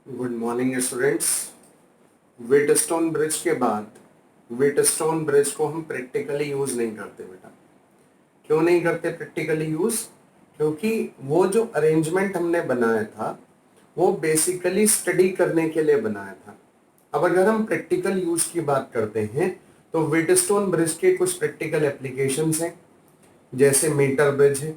Good morning students. Wheatstone bridge के बाद Wheatstone bridge को हम प्रैक्टिकली यूज नहीं करते बेटा। क्यों नहीं करते प्रैक्टिकली यूज? क्योंकि वो जो अरेंजमेंट हमने बनाया था वो बेसिकली स्टडी करने के लिए बनाया था। अब अगर हम प्रैक्टिकल यूज की बात करते हैं तो वेटस्टोन ब्रिज के कुछ प्रैक्टिकल एप्लीकेशंस हैं, जैसे मीटर ब्रिज है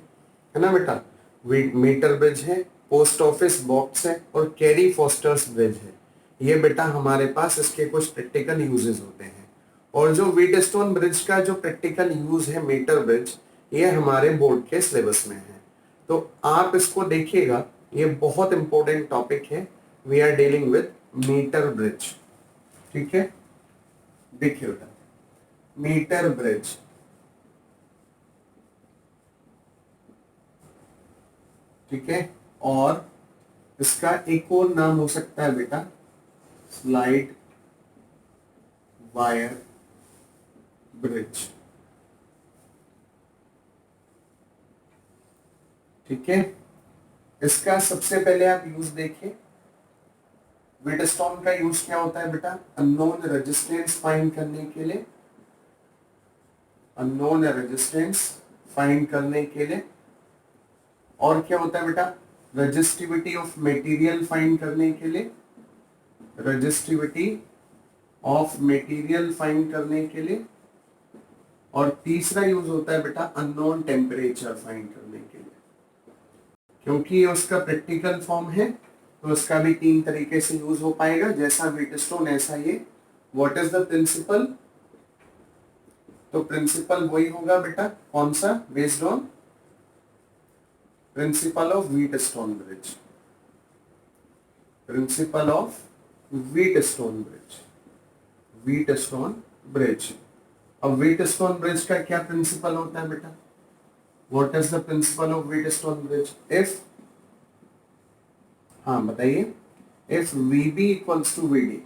ना बेटा, मीटर ब्रिज है, पोस्ट ऑफिस बॉक्स है और कैरी फॉस्टर्स ब्रिज है। ये बेटा हमारे पास इसके कुछ प्रैक्टिकल यूजेस होते हैं। और जो व्हीटस्टोन ब्रिज का जो प्रैक्टिकल यूज है मीटर ब्रिज, ये हमारे बोर्ड के सिलेबस में है, तो आप इसको देखिएगा, ये बहुत इंपॉर्टेंट टॉपिक है। We are dealing with meter bridge. ठीक है, देखिए बेटा, मीटर ब्रिज, ठीक है, और इसका एक और नाम हो सकता है बेटा स्लाइड वायर ब्रिज। ठीक है, इसका सबसे पहले आप यूज देखिए। व्हीटस्टोन का यूज क्या होता है बेटा? अननोन रेजिस्टेंस फाइंड करने के लिए, अननोन रेजिस्टेंस फाइंड करने के लिए। और क्या होता है बेटा? रेजिस्टिविटी ऑफ मटेरियल फाइंड करने के लिए, रेजिस्टिविटी ऑफ मटेरियल फाइंड करने के लिए। और तीसरा यूज होता है बेटा अननोन टेम्परेचर फाइंड करने के लिए। क्योंकि ये उसका प्रैक्टिकल फॉर्म है तो उसका भी तीन तरीके से यूज हो पाएगा, जैसा व्हीटस्टोन ऐसा ये। What is the principle? तो प्रिंसिपल वही होगा बेटा, कौन सा? Based on principle of Wheatstone bridge, principle of Wheatstone bridge, Wheatstone bridge. अब व्हीटस्टोन ब्रिज का क्या प्रिंसिपल होता है बेटा? What is the principle of Wheatstone bridge? If, हाँ बताइए, if VB equals to VD,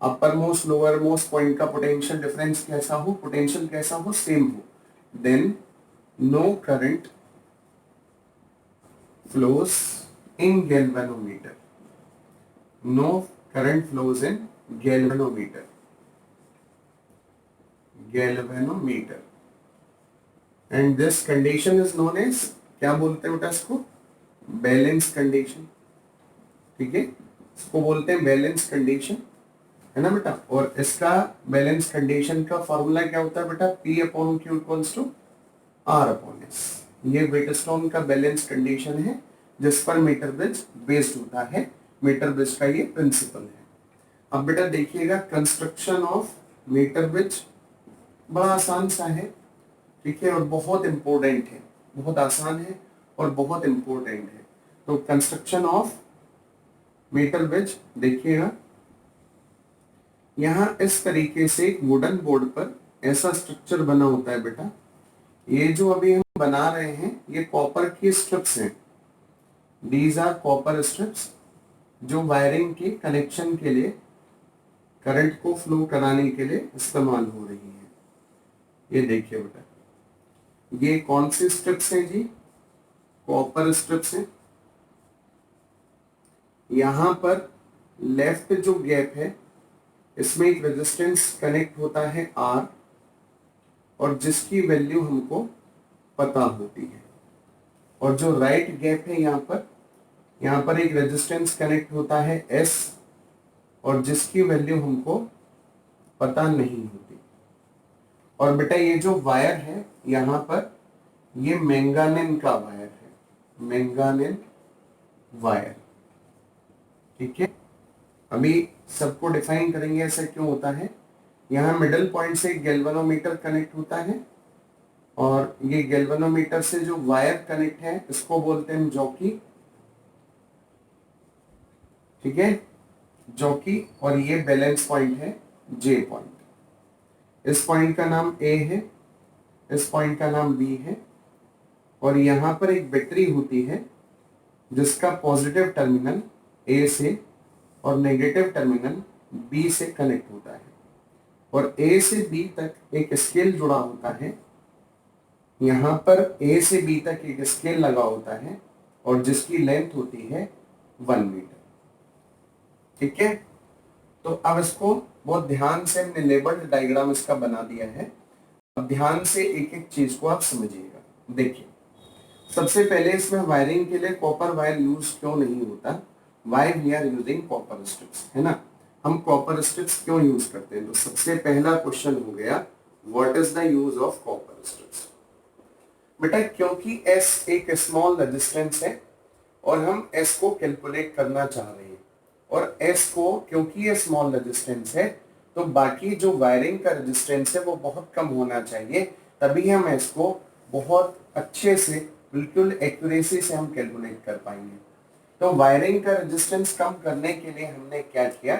upper most lower most point का potential difference कैसा हो, पोटेंशियल कैसा हो, सेम हो, then no current flows in galvanometer, no current flows in galvanometer, galvanometer. And this condition is known as, क्या बोलते हैं बेटा इसको? Balance condition. ठीक है, इसको बोलते हैं बैलेंस कंडीशन, है ना बेटा। और इसका बैलेंस कंडीशन का फॉर्मूला क्या होता है बेटा? P upon Q equals to R upon S। ये व्हीटस्टोन का बैलेंस कंडीशन है जिस पर मीटर ब्रिज बेस्ड होता है। मीटर ब्रिज का ये प्रिंसिपल है। अब बेटा देखिएगा, कंस्ट्रक्शन ऑफ मीटर ब्रिज बड़ा आसान सा है, ठीक है, और बहुत इंपॉर्टेंट है, बहुत आसान है और बहुत इंपॉर्टेंट है। तो कंस्ट्रक्शन ऑफ मीटर ब्रिज देखिएगा, यहाँ इस तरीके से एक वुडन बोर्ड पर ऐसा स्ट्रक्चर बना होता है बेटा। ये जो अभी हम बना रहे हैं ये कॉपर की स्ट्रिप्स हैं, दीज आर कॉपर स्ट्रिप्स, जो वायरिंग के कनेक्शन के लिए, करंट को फ्लो कराने के लिए इस्तेमाल हो रही है। ये देखिए बेटा, ये कौन सी स्ट्रिप्स हैं जी? कॉपर स्ट्रिप्स हैं। यहां पर लेफ्ट जो गैप है इसमें एक रेजिस्टेंस कनेक्ट होता है R, और जिसकी वैल्यू हमको पता होती है। और जो राइट गैप है यहाँ पर एक रेजिस्टेंस कनेक्ट होता है S, और जिसकी वैल्यू हमको पता नहीं होती। और बेटा ये जो वायर है यहाँ पर, ये मैंगानिन का वायर है, मैंगानिन वायर। ठीक है, अभी सबको डिफाइन करेंगे ऐसा क्यों होता है। यहाँ मिडल पॉइंट से गैल्वेनोमीटर कनेक्ट होता है, और ये गैल्वेनोमीटर से जो वायर कनेक्ट है इसको बोलते हैं जॉकी। ठीक है, जॉकी। और ये बैलेंस पॉइंट है J पॉइंट। इस पॉइंट का नाम A है, इस पॉइंट का नाम B है, और यहाँ पर एक बैटरी होती है जिसका पॉजिटिव टर्मिनल A से और नेगेटिव टर्मिनल B से कनेक्ट होता है। और A से B तक एक स्केल जुड़ा होता है, यहाँ पर A से B तक एक स्केल लगा होता है, और जिसकी लेंथ होती है 1 मीटर। ठीक है, तो अब इसको बहुत ध्यान से हमने लेबल्ड डायग्राम इसका बना दिया है। अब ध्यान से एक एक चीज को आप समझिएगा। देखिए, सबसे पहले इसमें वायरिंग के लिए कॉपर वायर यूज क्यों नहीं होता, why we are using copper strips, है ना। हम कॉपर स्ट्रिप्स क्यों यूज करते हैं, तो सबसे पहला क्वेश्चन हो गया what is the use of copper strips. बेटा क्योंकि एस एक स्मॉल रेजिस्टेंस है और हम एस को कैलकुलेट करना चाह रहे हैं, और एस को क्योंकि ये स्मॉल रेजिस्टेंस है तो बाकी जो वायरिंग का रेजिस्टेंस है वो बहुत कम होना चाहिए, तभी हम एस को बहुत अच्छे से बिल्कुल एक्यूरेसी से हम कैलकुलेट कर पाएंगे। तो वायरिंग का रेजिस्टेंस कम करने के लिए हमने क्या किया,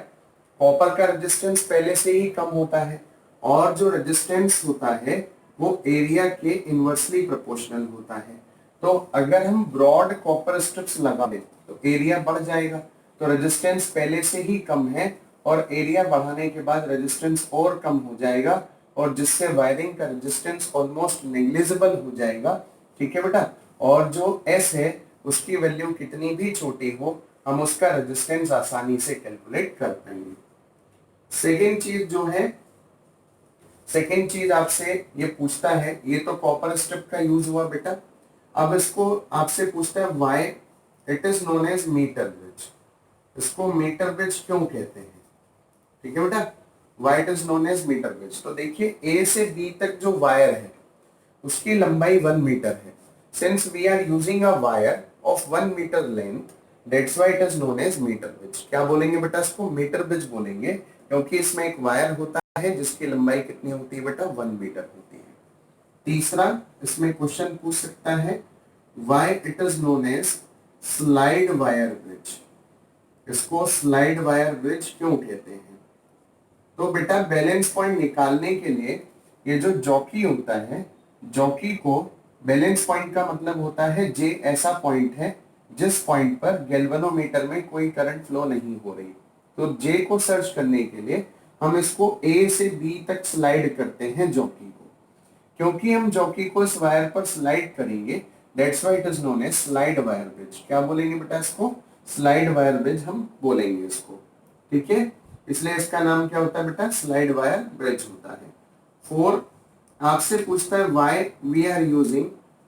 कॉपर का रेजिस्टेंस पहले से ही कम होता है और जो रेजिस्टेंस होता है वो एरिया के इनवर्सली प्रोपोर्शनल होता है। तो अगर हम ब्रॉड कॉपर स्ट्रिप्स लगा दें तो एरिया बढ़ जाएगा, तो रेजिस्टेंस पहले से ही कम है और एरिया बढ़ाने के बाद रेजिस्टेंस और कम हो जाएगा, और जिससे वायरिंग का रेजिस्टेंस ऑलमोस्ट नेग्लिजिबल हो जाएगा। ठीक है बेटा, और जो एस है उसकी वैल्यू कितनी भी छोटी हो हम उसका रेजिस्टेंस आसानी से कैलकुलेट कर पाएंगे। सेकेंड चीज आपसे ये पूछता है, ये तो कॉपर स्ट्रिप का यूज हुआ बेटा। अब इसको आपसे पूछता है why it is known as meter bridge, इसको मीटर ब्रिज क्यों कहते हैं। ठीक है बेटा, why it is known as meter bridge. तो देखिए ए से बी तक जो वायर है उसकी लंबाई 1 मीटर है। Since we are using a wire of 1 meter length, that's why it is known as meter bridge. क्या बोलेंगे बेटा, इसको मीटर ब्रिज बोलेंगे क्योंकि इसमें एक वायर होता है जिसकी लंबाई कितनी होती है बेटा, 1 मीटर होती है। तीसरा इसमें क्वेश्चन पूछ सकता है why it is known as slide wire bridge, इसको स्लाइड वायर ब्रिज क्यों कहते हैं। तो बेटा बैलेंस पॉइंट निकालने के लिए ये जो जॉकी होता है, जॉकी को बैलेंस पॉइंट का मतलब होता है जे ऐसा पॉइंट है जिस पॉइंट पर गैल्वेनोमीटर में कोई करंट फ्लो नहीं हो रही। तो जे को सर्च करने के लिए हम इसको ए से बी तक स्लाइड करते हैं जॉकी को। क्योंकि हम जॉकी को इस वायर पर स्लाइड करेंगे, that's why it is known as slide wire bridge. क्या बोलेंगे बेटा, इसको स्लाइड वायर ब्रिज हम बोलेंगे इसको। ठीक है, इसलिए इसका नाम क्या होता है बेटा, स्लाइड वायर ब्रिज होता है। 4 आपसे पूछता है व्हाई वी आर यूजिंग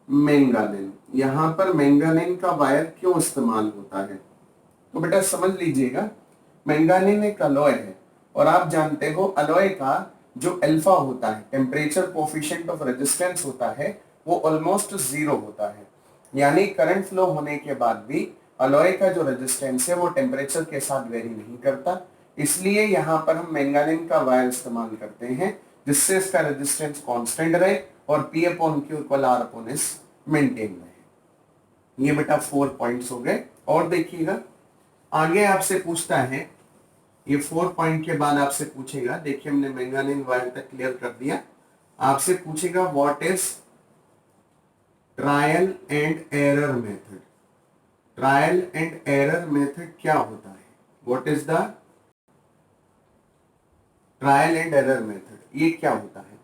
मैंगानिन, यहाँ पर मैंगानिन का वायर क्यों इस्तेमाल होता है। तो बेटा समझ लीजिएगा, मैंगानिन एक अलॉय है और आप जानते हो अलॉय का जो अल्फा होता है, टेम्परेचर कोफिशिएंट ऑफ रेजिस्टेंस होता है, वो ऑलमोस्ट 0 होता है। यानी करंट फ्लो होने के बाद भी अलॉय का जो रेजिस्टेंस है वो टेम्परेचर के साथ वेरी नहीं करता। इसलिए यहाँ पर हम मैंगानिन का वायर इस्तेमाल करते हैं जिससे इसका रेजिस्टेंस कांस्टेंट रहे और P upon Q equal R upon S maintain रहे। ये बेटा 4 पॉइंट्स हो गए। और देखिएगा आगे आपसे पूछता है, ये 4 पॉइंट के बाद आपसे पूछेगा, देखिए हमने मैंगानिन वायर तक क्लियर कर दिया, आपसे पूछेगा what is trial and error method. Trial and error method क्या होता है, what is the trial and error method, ये क्या होता है।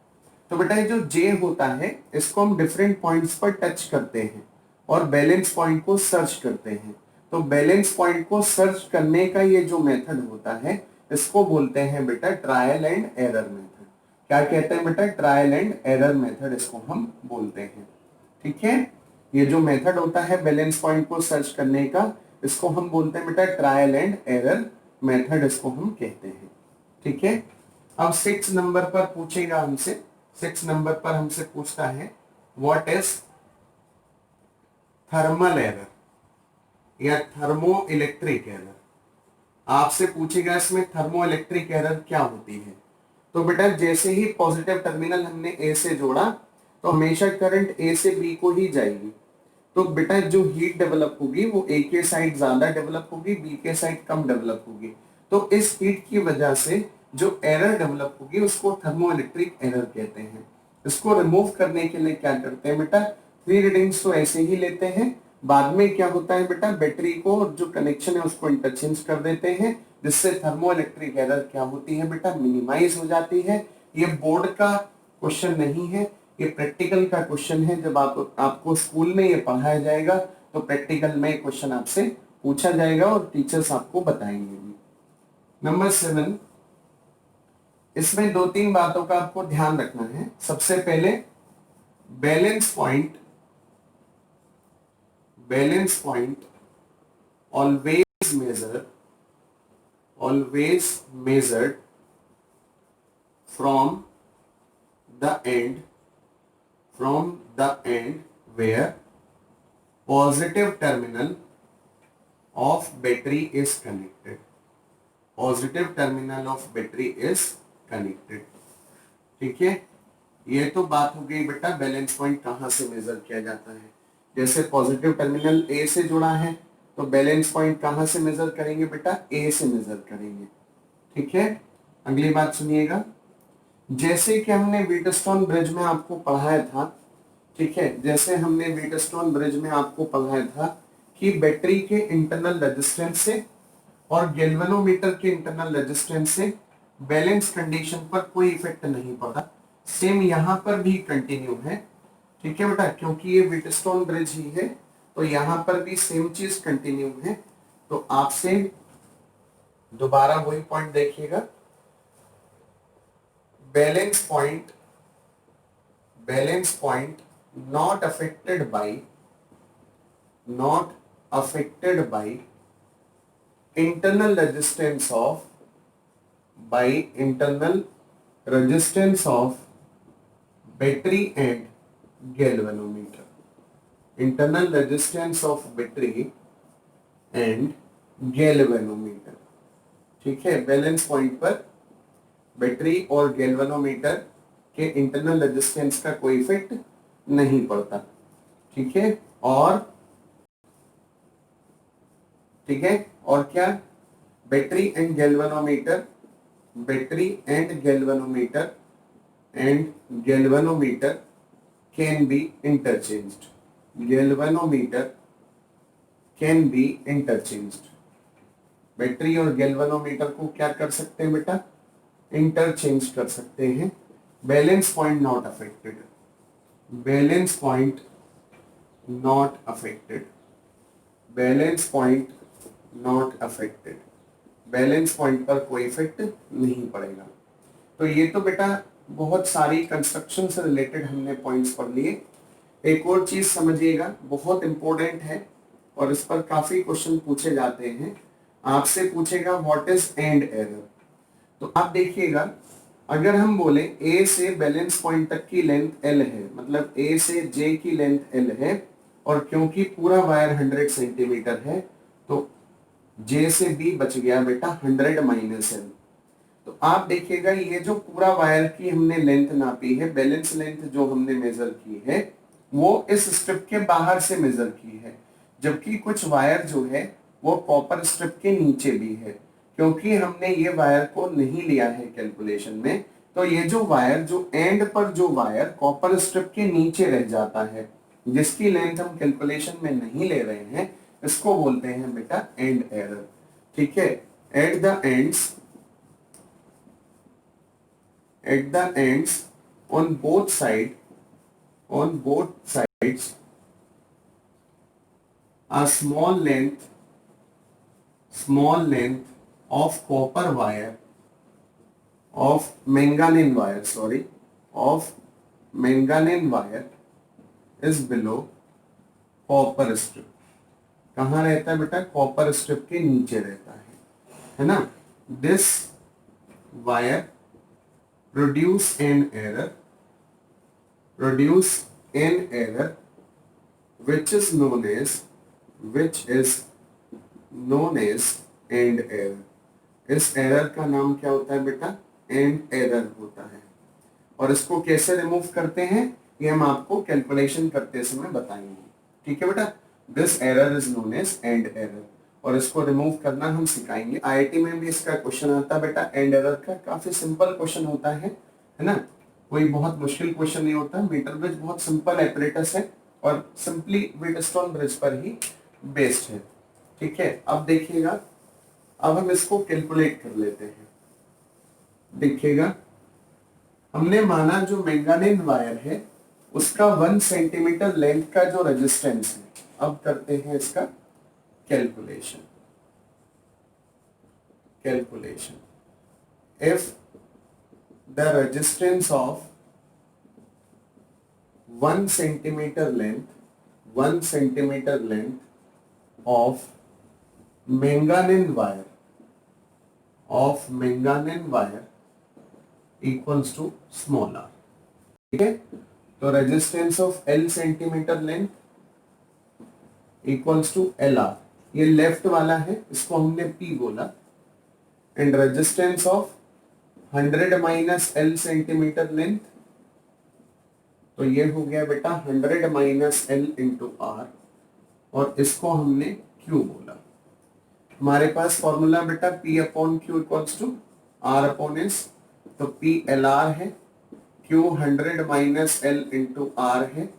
तो बेटा ये जो जे होता है इसको हम डिफरेंट पॉइंट्स पर टच करते हैं और बैलेंस पॉइंट को सर्च करते हैं। तो बैलेंस पॉइंट को सर्च करने का ये जो मेथड होता है इसको बोलते हैं बेटा ट्रायल एंड एरर मेथड। क्या कहते हैं बेटा, ट्रायल एंड एरर मेथड इसको हम बोलते हैं। ठीक है, ये जो मेथड होता है बैलेंस पॉइंट को सर्च करने का इसको हम बोलते हैं बेटा ट्रायल एंड एरर मेथड, इसको हम कहते हैं। ठीक है, अब 6 नंबर पर पूछेगा हमसे, 6 नंबर पर हमसे पूछता है व्हाट इज थर्मल एरर या थर्मो इलेक्ट्रिक एरर। आपसे पूछेगा इसमें थर्मो इलेक्ट्रिक एरर क्या होती है। तो बेटा जैसे ही पॉजिटिव टर्मिनल हमने ए से जोड़ा तो हमेशा करंट ए से बी को ही जाएगी। तो बेटा जो हीट डेवलप होगी वो ए के साइड ज्यादा डेवलप होगी, बी के साइड कम डेवलप होगी। तो इस हीट की वजह से जो एरर डेवलप होगी उसको थर्मो इलेक्ट्रिक एरर कहते हैं। इसको रिमूव करने के लिए क्या करते हैं बेटा, 3 रीडिंग्स तो ऐसे ही लेते हैं, बाद में क्या होता है बेटा बैटरी को जो कनेक्शन है उसको इंटरचेंज कर देते हैं, जिससे थर्मो इलेक्ट्रिक एरर क्या होती है बेटा, मिनिमाइज हो जाती है। ये बोर्ड का क्वेश्चन नहीं है, ये प्रैक्टिकल का क्वेश्चन है। जब आपको स्कूल में ये पढ़ाया जाएगा तो प्रैक्टिकल में क्वेश्चन आपसे पूछा जाएगा और टीचर्स आपको बताएंगे भी। नंबर 7, इसमें दो तीन बातों का आपको ध्यान रखना है। सबसे पहले balance point always measured from the end where positive terminal of battery is connected. Positive terminal of battery is connected. ठीक है, ये तो बात हो गई बेटा बैलेंस पॉइंट कहां से मेजर किया जाता है। जैसे पॉजिटिव टर्मिनल ए से जुड़ा है तो बैलेंस पॉइंट कहां से मेजर करेंगे बेटा, ए से मेजर करेंगे। ठीक है, अगली बात सुनिएगा। जैसे कि हमने व्हीटस्टोन ब्रिज में आपको पढ़ाया था, ठीक है, जैसे हमने व्हीटस्टोन ब्रिज में आपको पढ़ाया था कि बैटरी के इंटरनल रेजिस्टेंस से और गैल्वेनोमीटर के इंटरनल रेजिस्टेंस से बैलेंस कंडीशन पर कोई इफेक्ट नहीं पड़ा। सेम यहां पर भी कंटिन्यू है। ठीक है बेटा, क्योंकि ये व्हीटस्टोन ब्रिज ही है तो यहां पर भी सेम चीज कंटिन्यू है। तो आपसे दोबारा वही पॉइंट देखिएगा, balance point not affected by internal resistance of battery and galvanometer। internal resistance of battery and galvanometer। ठीक है, बैलेंस पॉइंट पर बैटरी और गैल्वेनोमीटर के इंटरनल रेजिस्टेंस का कोई इफेक्ट नहीं पड़ता। ठीक है, और क्या, battery and galvanometer can be interchanged. Battery और गैल्वेनोमीटर को क्या कर सकते हैं बेटा, इंटरचेंज कर सकते हैं। Balance point not affected. Balance point not affected. Balance point पर कोई इफेक्ट नहीं पड़ेगा। तो ये तो बेटा बहुत सारी कंस्ट्रक्शन से रिलेटेड हमने पॉइंट्स पढ़ लिए। एक और चीज समझिएगा, बहुत इंपॉर्टेंट है और इस पर काफी क्वेश्चन पूछे जाते हैं। आपसे पूछेगा व्हाट इज एंड एरर। तो आप देखिएगा, अगर हम बोले ए से बैलेंस पॉइंट तक की लेंथ L है, मतलब ए से J की लेंथ L है, और क्योंकि पूरा वायर 100 सेंटीमीटर है तो J से B बच गया बेटा 100 माइनस L। तो आप देखिएगा ये जो पूरा वायर की हमने लेंथ नापी है, बैलेंस लेंथ जो हमने मेजर की है वो इस स्ट्रिप के बाहर से मेजर की है, जबकि कुछ वायर जो है वो कॉपर स्ट्रिप के नीचे भी है। क्योंकि हमने ये वायर को नहीं लिया है कैलकुलेशन में, तो ये जो वायर जो एंड पर जो वायर कॉपर स्ट्रिप के नीचे रह जाता है, जिसकी लेंथ हम कैलकुलेशन में नहीं ले रहे हैं, इसको बोलते हैं बेटा एंड एरर। ठीक है, at the ends on both sides a small length of copper wire of manganese wire is below copper strip। कहाँ रहता है बेटा, कॉपर स्ट्रिप के नीचे रहता है ना। This wire produce an error which is known as end error। इस एरर का नाम क्या होता है बेटा, एंड एरर होता है। और इसको कैसे रिमूव करते हैं ये हम आपको कैलकुलेशन करते समय बताएंगे। ठीक है बेटा, this error is known as end error, और इसको रिमूव करना हम सिखाएंगे। आईआईटी में भी इसका क्वेश्चन आता है बेटा एंड एरर का। काफी सिंपल क्वेश्चन होता है ना, कोई बहुत मुश्किल क्वेश्चन नहीं होता। मीटर ब्रिज बहुत सिंपल एपरेटस है और सिंपली व्हीटस्टोन ब्रिज पर ही बेस्ड है। ठीक है, अब देखिएगा, अब हम इसको कैलकुलेट कर लेते हैं। देखिएगा, हमने माना जो मैंगानीज वायर है उसका 1 सेंटीमीटर लेंथ का जो रेजिस्टेंस है, अब करते हैं इसका calculation. calculation. If the resistance of 1 centimeter length of manganese wire equals to small r. ठीक है, तो resistance of L centimetre length equals to L R, ये लेफ्ट वाला है, इसको हमने P बोला, and resistance of 100 minus L centimetre length, तो ये हो गया बेटा 100 माइनस L इंटू आर, और इसको हमने Q बोला। हमारे पास फॉर्मूला बेटा P upon Q equals to R upon S, तो P एल आर है, Q 100 minus L into R है,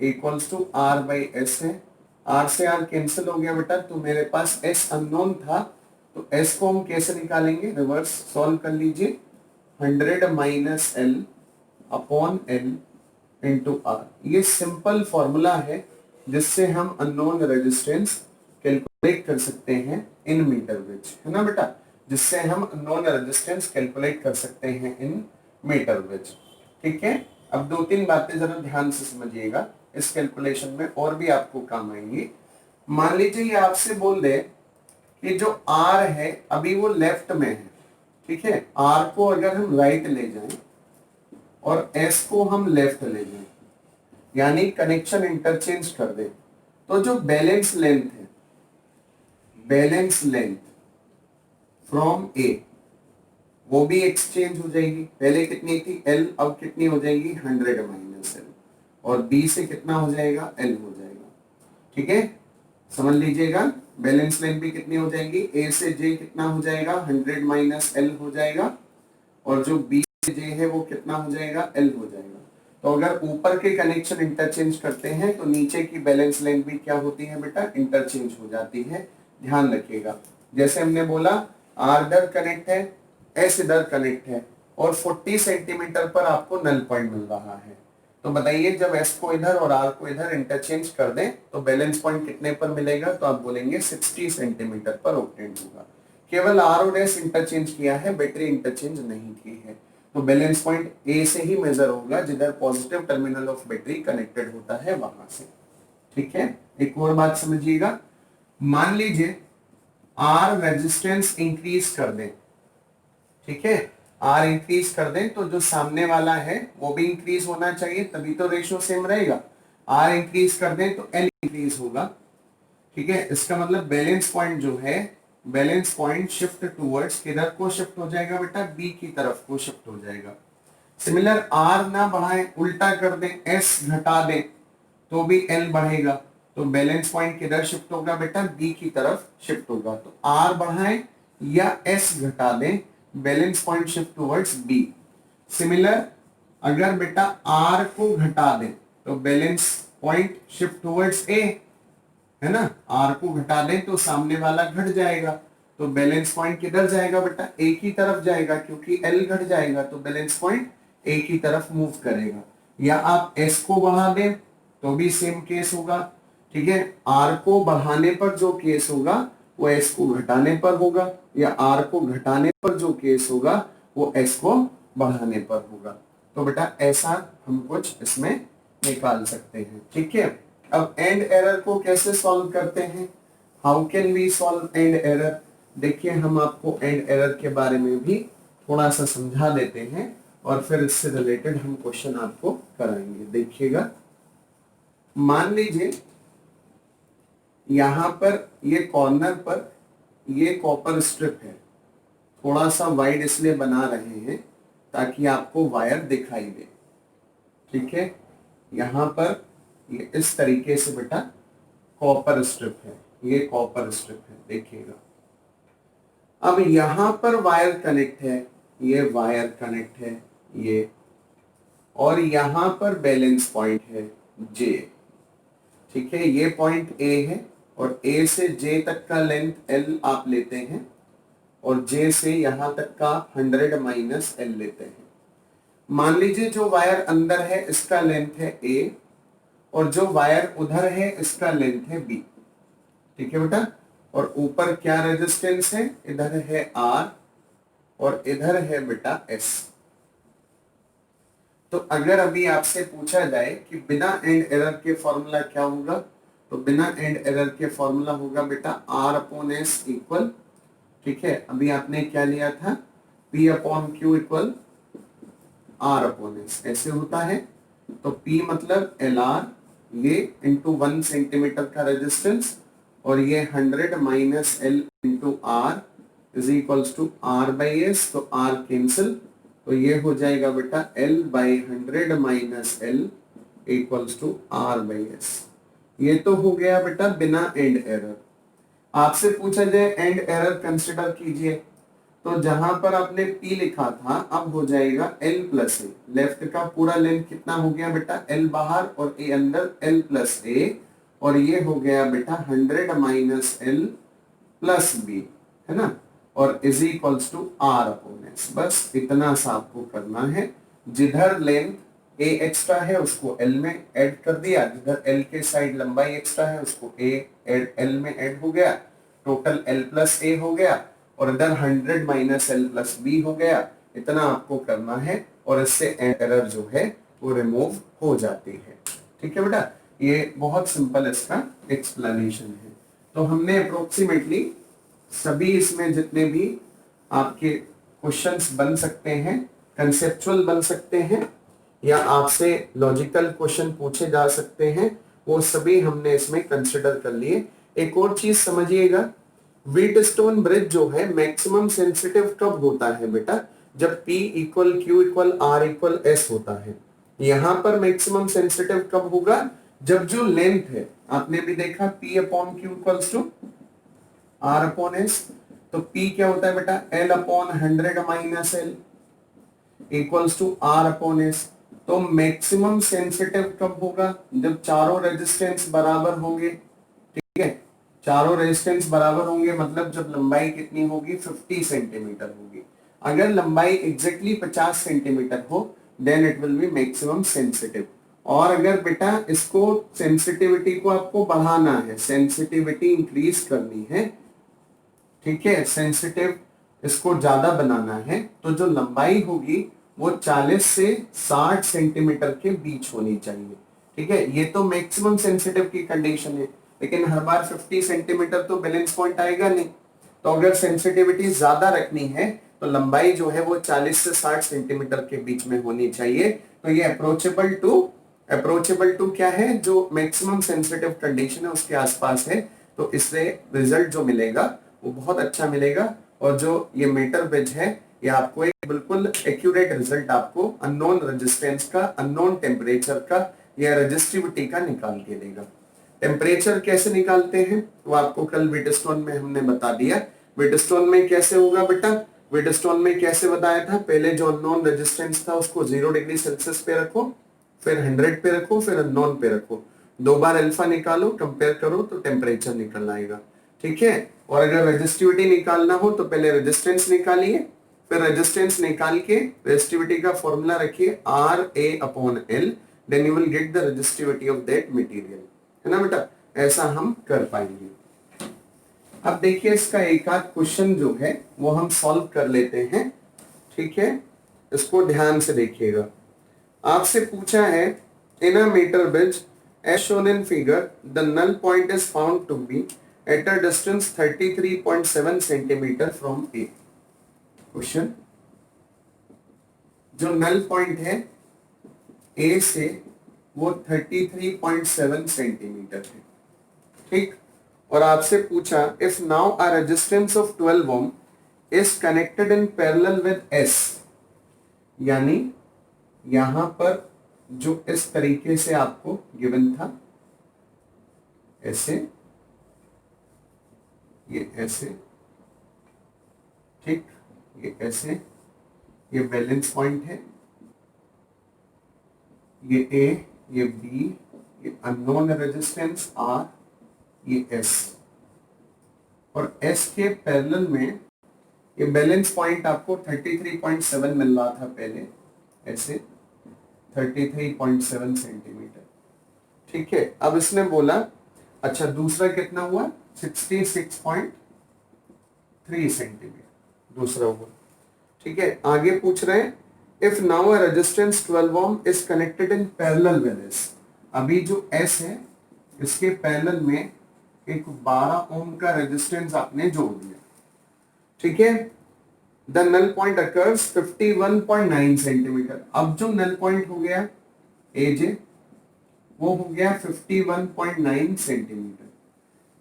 equals to R by S है। R से R कैंसिल हो गया बेटा, तो मेरे पास S अननोन था, तो S को हम कैसे निकालेंगे, रिवर्स सॉल्व कर लीजिए, 100 minus L upon L into R. ये सिंपल फॉर्मूला है जिससे हम अननोन रेजिस्टेंस कैलकुलेट कर सकते हैं इन मीटर वेज, है ना बेटा, जिससे हम अननोन रेजिस्टेंस कैलकुलेट कर सकते हैं इन मीटर वेज। ठीक है, अब दो तीन बातें जरा ध्यान से समझिएगा, इस कैलकुलेशन में और भी आपको काम आएंगी। मान लीजिए ये आपसे बोल दे कि जो R है अभी वो लेफ्ट में है, ठीक है, R को अगर हम राइट ले जाएं और S को हम लेफ्ट ले जाएं, यानी कनेक्शन इंटरचेंज कर दें, तो जो बैलेंस लेंथ फ्रॉम A वो भी एक्सचेंज हो जाएगी। पहले कितनी थी L, अब कितनी हो जाएगी 100 माइनस L, और B से कितना हो जाएगा L हो जाएगा। ठीक है, समझ लीजिएगा, बैलेंस लेंथ भी कितनी हो जाएगी, A से J कितना हो जाएगा 100 माइनस L हो जाएगा, और जो B से J है वो कितना हो जाएगा L हो जाएगा। तो अगर ऊपर के कनेक्शन इंटरचेंज करते हैं तो नीचे की बैलेंस लेंथ भी क्या होती है बेटा, इंटरचेंज हो जाती है, ध्यान रखिएगा। जैसे हमने बोला R इधर कनेक्ट है, S इधर कनेक्ट है, और 40 सेंटीमीटर पर आपको नल पॉइंट मिल रहा है, तो बताइए जब S को इधर और R को इधर इंटरचेंज कर दें तो बैलेंस पॉइंट कितने पर मिलेगा, तो आप बोलेंगे 60 सेंटीमीटर पर ऑब्टेंड होगा। केवल R और S इंटरचेंज किया है, बैटरी इंटरचेंज नहीं की है, तो बैलेंस पॉइंट A से ही मेजर होगा जिधर positive terminal of battery connected होता है वहां से। ठीक है, एक और बात समझिएगा, मान लीजिए R रेजिस्टेंस इंक्रीज कर दें, ठीक है, R इंक्रीज कर दें तो जो सामने वाला है वो भी इंक्रीज होना चाहिए, तभी तो रेशियो सेम रहेगा। R इंक्रीज कर दें तो L इंक्रीज होगा। ठीक है, इसका मतलब बैलेंस पॉइंट जो है, बैलेंस पॉइंट शिफ्ट टूवर्ड्स किधर को शिफ्ट हो जाएगा बेटा, B की तरफ को शिफ्ट हो जाएगा। सिमिलर R ना बढ़ाएं, उल्टा कर दें, S घटा दें तो भी L बढ़ेगा, तो बैलेंस पॉइंट किधर शिफ्ट होगा बेटा, B की तरफ शिफ्ट होगा। तो R बढ़ाएं या S घटा दें, balance point shift towards B। Similar अगर बेटा R को घटा दें तो balance point shift towards A, है ना, R को घटा दें तो सामने वाला घट जाएगा, तो बैलेंस पॉइंट किधर जाएगा बेटा, A की तरफ जाएगा, क्योंकि L घट जाएगा तो बैलेंस पॉइंट A की तरफ मूव करेगा। या आप S को बढ़ा दें तो भी सेम केस होगा। ठीक है, R को बढ़ाने पर जो केस होगा वो S को घटाने पर होगा, या R को घटाने पर जो केस होगा वो S को बढ़ाने पर होगा। तो बेटा ऐसा हम कुछ इसमें निकाल सकते हैं। ठीक है, अब एंड एरर को कैसे सॉल्व करते हैं, how can we solve end error, देखिए हम आपको एंड एरर के बारे में भी थोड़ा सा समझा देते हैं और फिर इससे रिलेटेड हम क्वेश्चन आपको कराएंगे। देखिएगा, मान लीजिए यहां पर ये कॉर्नर पर ये कॉपर स्ट्रिप है, थोड़ा सा वाइड इसलिए बना रहे हैं ताकि आपको वायर दिखाई दे। ठीक है, यहां पर ये इस तरीके से बेटा कॉपर स्ट्रिप है, ये कॉपर स्ट्रिप है, देखिएगा। अब यहां पर वायर कनेक्ट है, ये वायर कनेक्ट है ये, और यहां पर बैलेंस पॉइंट है J। ठीक है, ये पॉइंट A है और A से J तक का लेंथ L आप लेते हैं, और J से यहां तक का 100 माइनस L लेते हैं। मान लीजिए जो वायर अंदर है इसका लेंथ है A, और जो वायर उधर है इसका लेंथ है B। ठीक है बेटा, और ऊपर क्या रेजिस्टेंस है, इधर है R और इधर है बेटा S। तो अगर अभी आपसे पूछा जाए कि बिना एंड एरर के फॉर्मूला क्या होगा, तो बिना एंड एरर के फॉर्मूला होगा बेटा R अपॉन S इक्वल, ठीक है, अभी आपने क्या लिया था, P upon Q equal R upon S, ऐसे होता है। तो P मतलब LR, ये इंटू 1 सेंटीमीटर का रेजिस्टेंस, और ये 100 minus L into R is equals to R by S, तो R कैंसिल, तो ये हो जाएगा बेटा L by 100 minus L equals to R by S। ये तो हो गया बेटा बिना एंड एरर। आपसे पूछा जाए एंड एरर कंसिडर कीजिए, तो जहां पर आपने P लिखा था अब हो जाएगा L प्लस ए, लेफ्ट का पूरा लेंथ कितना हो गया बेटा, L बाहर और A अंदर, L प्लस ए, और ये हो गया बेटा 100 माइनस L प्लस बी, है ना, और is equals to R upon S। बस इतना सा आपको करना है, जिधर लेंथ A एक्स्ट्रा है उसको L में ऐड कर दिया, जिधर L के साइड लंबाई एक्स्ट्रा है उसको A L में ऐड हो गया, टोटल L प्लस A हो गया, और इधर 100 माइनस L प्लस B हो गया। इतना आपको करना है और इससे एरर जो है वो रिमूव हो जाती है। ठीक है बेटा, ये बहुत सिंपल इसका एक्सप्लेनेशन है। तो हमने अप्रोक्सीमेटली सभी इसमें जितने भी आपके क्वेश्चंस बन सकते हैं, कंसेप्चुअल बन सकते हैं या आपसे लॉजिकल क्वेश्चन पूछे जा सकते हैं, वो सभी हमने इसमें कंसिडर कर लिए। एक और चीज समझिएगा, व्हीटस्टोन ब्रिज जो है मैक्सिमम सेंसिटिव कब होता है बेटा, जब P equal Q equal R equal S होता है। यहां पर मैक्सिमम सेंसिटिव कब होगा, जब जो लेंथ है, आपने भी देखा P upon Q equals to R upon S, तो P क्या होता है बेटा, L upon 100 minus L equals to R upon S। तो मैक्सिमम सेंसिटिव कब होगा, जब चारों रेजिस्टेंस बराबर होंगे, ठीक है, चारों रेजिस्टेंस बराबर होंगे, मतलब जब लंबाई कितनी होगी, 50 सेंटीमीटर होगी। अगर लंबाई एग्जैक्टली 50 सेंटीमीटर हो then it will be maximum sensitive. और अगर बेटा इसको सेंसिटिविटी को आपको बढ़ाना है, सेंसिटिविटी इंक्रीज करनी है, ठीक है, सेंसिटिव इसको ज्यादा बनाना है, तो जो लंबाई होगी वो 40 से 60 सेंटीमीटर के बीच होनी चाहिए। ठीक है, ये तो मैक्सिमम सेंसिटिव की कंडीशन है, लेकिन हर बार 50 सेंटीमीटर तो बैलेंस पॉइंट आएगा नहीं। तो अगर सेंसिटिविटी ज्यादा रखनी है तो लंबाई जो है वो 40 से 60 सेंटीमीटर के बीच में होनी चाहिए। तो ये अप्रोचेबल टू क्या है, जो मैक्सिमम सेंसिटिव कंडीशन है उसके आसपास है। तो इससे रिजल्ट जो मिलेगा वो बहुत अच्छा मिलेगा, और जो ये मीटर ब्रिज है ये आपको एक बिल्कुल एक्यूरेट रिजल्ट आपको अननोन रेजिस्टेंस का, अननोन टेम्परेचर का या रेजिस्टिविटी का निकाल के देगा। टेम्परेचर कैसे निकालते हैं वो आपको कल व्हीटस्टोन में हमने बता दिया। व्हीटस्टोन में कैसे होगा बेटा, व्हीटस्टोन में कैसे बताया था, पहले जो अननोन रेजिस्टेंस था उसको 0 डिग्री सेल्सियस पे रखो, फिर 100 पे रखो, फिर अननोन पे रखो, 2 बार अल्फा निकालो, कंपेयर करो तो टेम्परेचर निकल आएगा। ठीक है, और अगर रेजिस्टिविटी निकालना हो तो पहले रेजिस्टेंस निकालिए, फिर रेजिस्टेंस निकाल के रेजिस्टिविटी का फॉर्मूला रखिए RA upon L, then you will get the resistivity of that material, है ना बेटा, ऐसा हम कर पाएंगे। अब देखिए इसका एक आध क्वेश्चन जो है वो हम सॉल्व कर लेते हैं। ठीक है, इसको ध्यान से देखिएगा। आपसे पूछा है, in a metre bridge as shown in figure the null point is found to be at a distance 33.7 centimeter from A। Question, जो नल पॉइंट है A से वो 33.7 सेंटीमीटर है, ठीक, और आपसे पूछा if now a resistance of 12 ohm is connected in parallel with S, यानी यहां पर जो इस तरीके से आपको गिवन था, ऐसे, ये ऐसे, ठीक, ये ऐसे, ये बैलेंस पॉइंट है, ये A, ये B, ये अननोन रेजिस्टेंस R, ये S, और S के पैरेलल में ये बैलेंस पॉइंट आपको 33.7 मिल रहा था पहले, ऐसे 33.7 सेंटीमीटर। ठीक है, अब इसने बोला अच्छा दूसरा कितना हुआ 66.3 सेंटीमीटर, दूसरा हुआ। ठीक है, आगे पूछ रहे हैं if now a resistance 12 ohm is connected in parallel with this. अभी जो S है इसके पैरेलल में एक 12 ओम का रेजिस्टेंस आपने जोड़ दिया। ठीक है, the null point occurs 51.9 centimetre. अब जो नल पॉइंट हो गया एजे वो हो गया 51.9 सेंटीमीटर।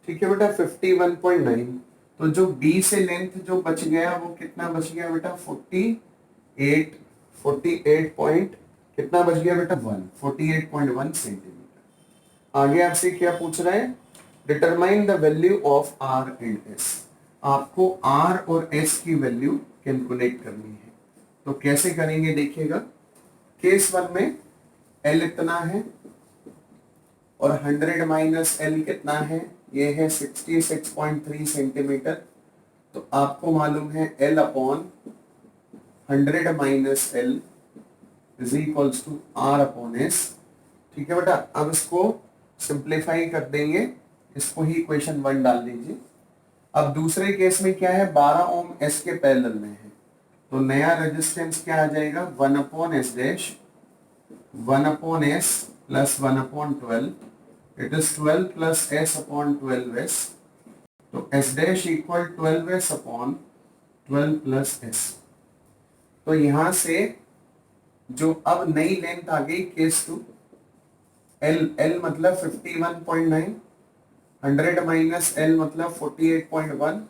ठीक है बेटा, 51.9। तो जो बी से लेंथ जो बच गया वो कितना बच गया बेटा, 48 पॉइंट कितना बच गया बेटा, 48.1 सेंटीमीटर। आगे आपसे क्या पूछ रहा है, determine the value of R and S. आपको आर और एस की वैल्यू कैलकुलेट करनी है। तो कैसे करेंगे देखिएगा, केस 1 में एल इतना है और 100 माइनस एल कितना है, ये है 66.3 सेंटीमीटर। तो आपको मालूम है L upon 100 minus L is equals to R upon S. ठीक है बेटा, अब इसको सिंप्लीफाई कर देंगे, इसको ही इक्वेशन 1 डाल दीजिए। अब दूसरे केस में क्या है, 12 ओम एस के पैरेलल में है, तो नया रेजिस्टेंस क्या आ जाएगा, 1 upon S dash 1 upon S plus 1 upon 12, it is 12 plus S upon 12s। तो S dash equal 12s upon 12 plus S. तो यहां से जो अब नई लेंथ आ गई केस 2, एल मतलब 51.9, 100 माइनस एल मतलब 48.1,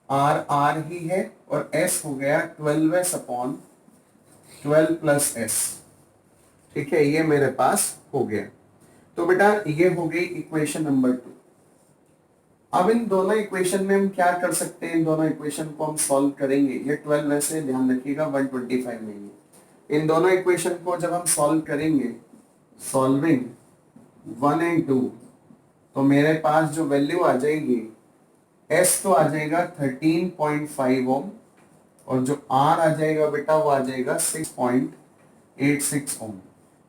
आर ही है और एस हो गया 12s अपॉन 12 प्लस एस। ठीक है, ये मेरे पास हो गया। तो बेटा ये हो गई इक्वेशन नंबर 2। अब इन दोनों इक्वेशन में हम क्या कर सकते हैं, इन दोनों इक्वेशन को हम सॉल्व करेंगे। ये 12 वैसे ध्यान रखिएगा 125 नहीं है। इन दोनों इक्वेशन को जब हम सॉल्व करेंगे, सॉल्विंग 1 एंड 2, तो मेरे पास जो वैल्यू आ जाएगी, एस तो आ जाएगा 13.5 ओम और जो आर आ जाएगा बेटा वो आ जाएगा 6.86 ओम।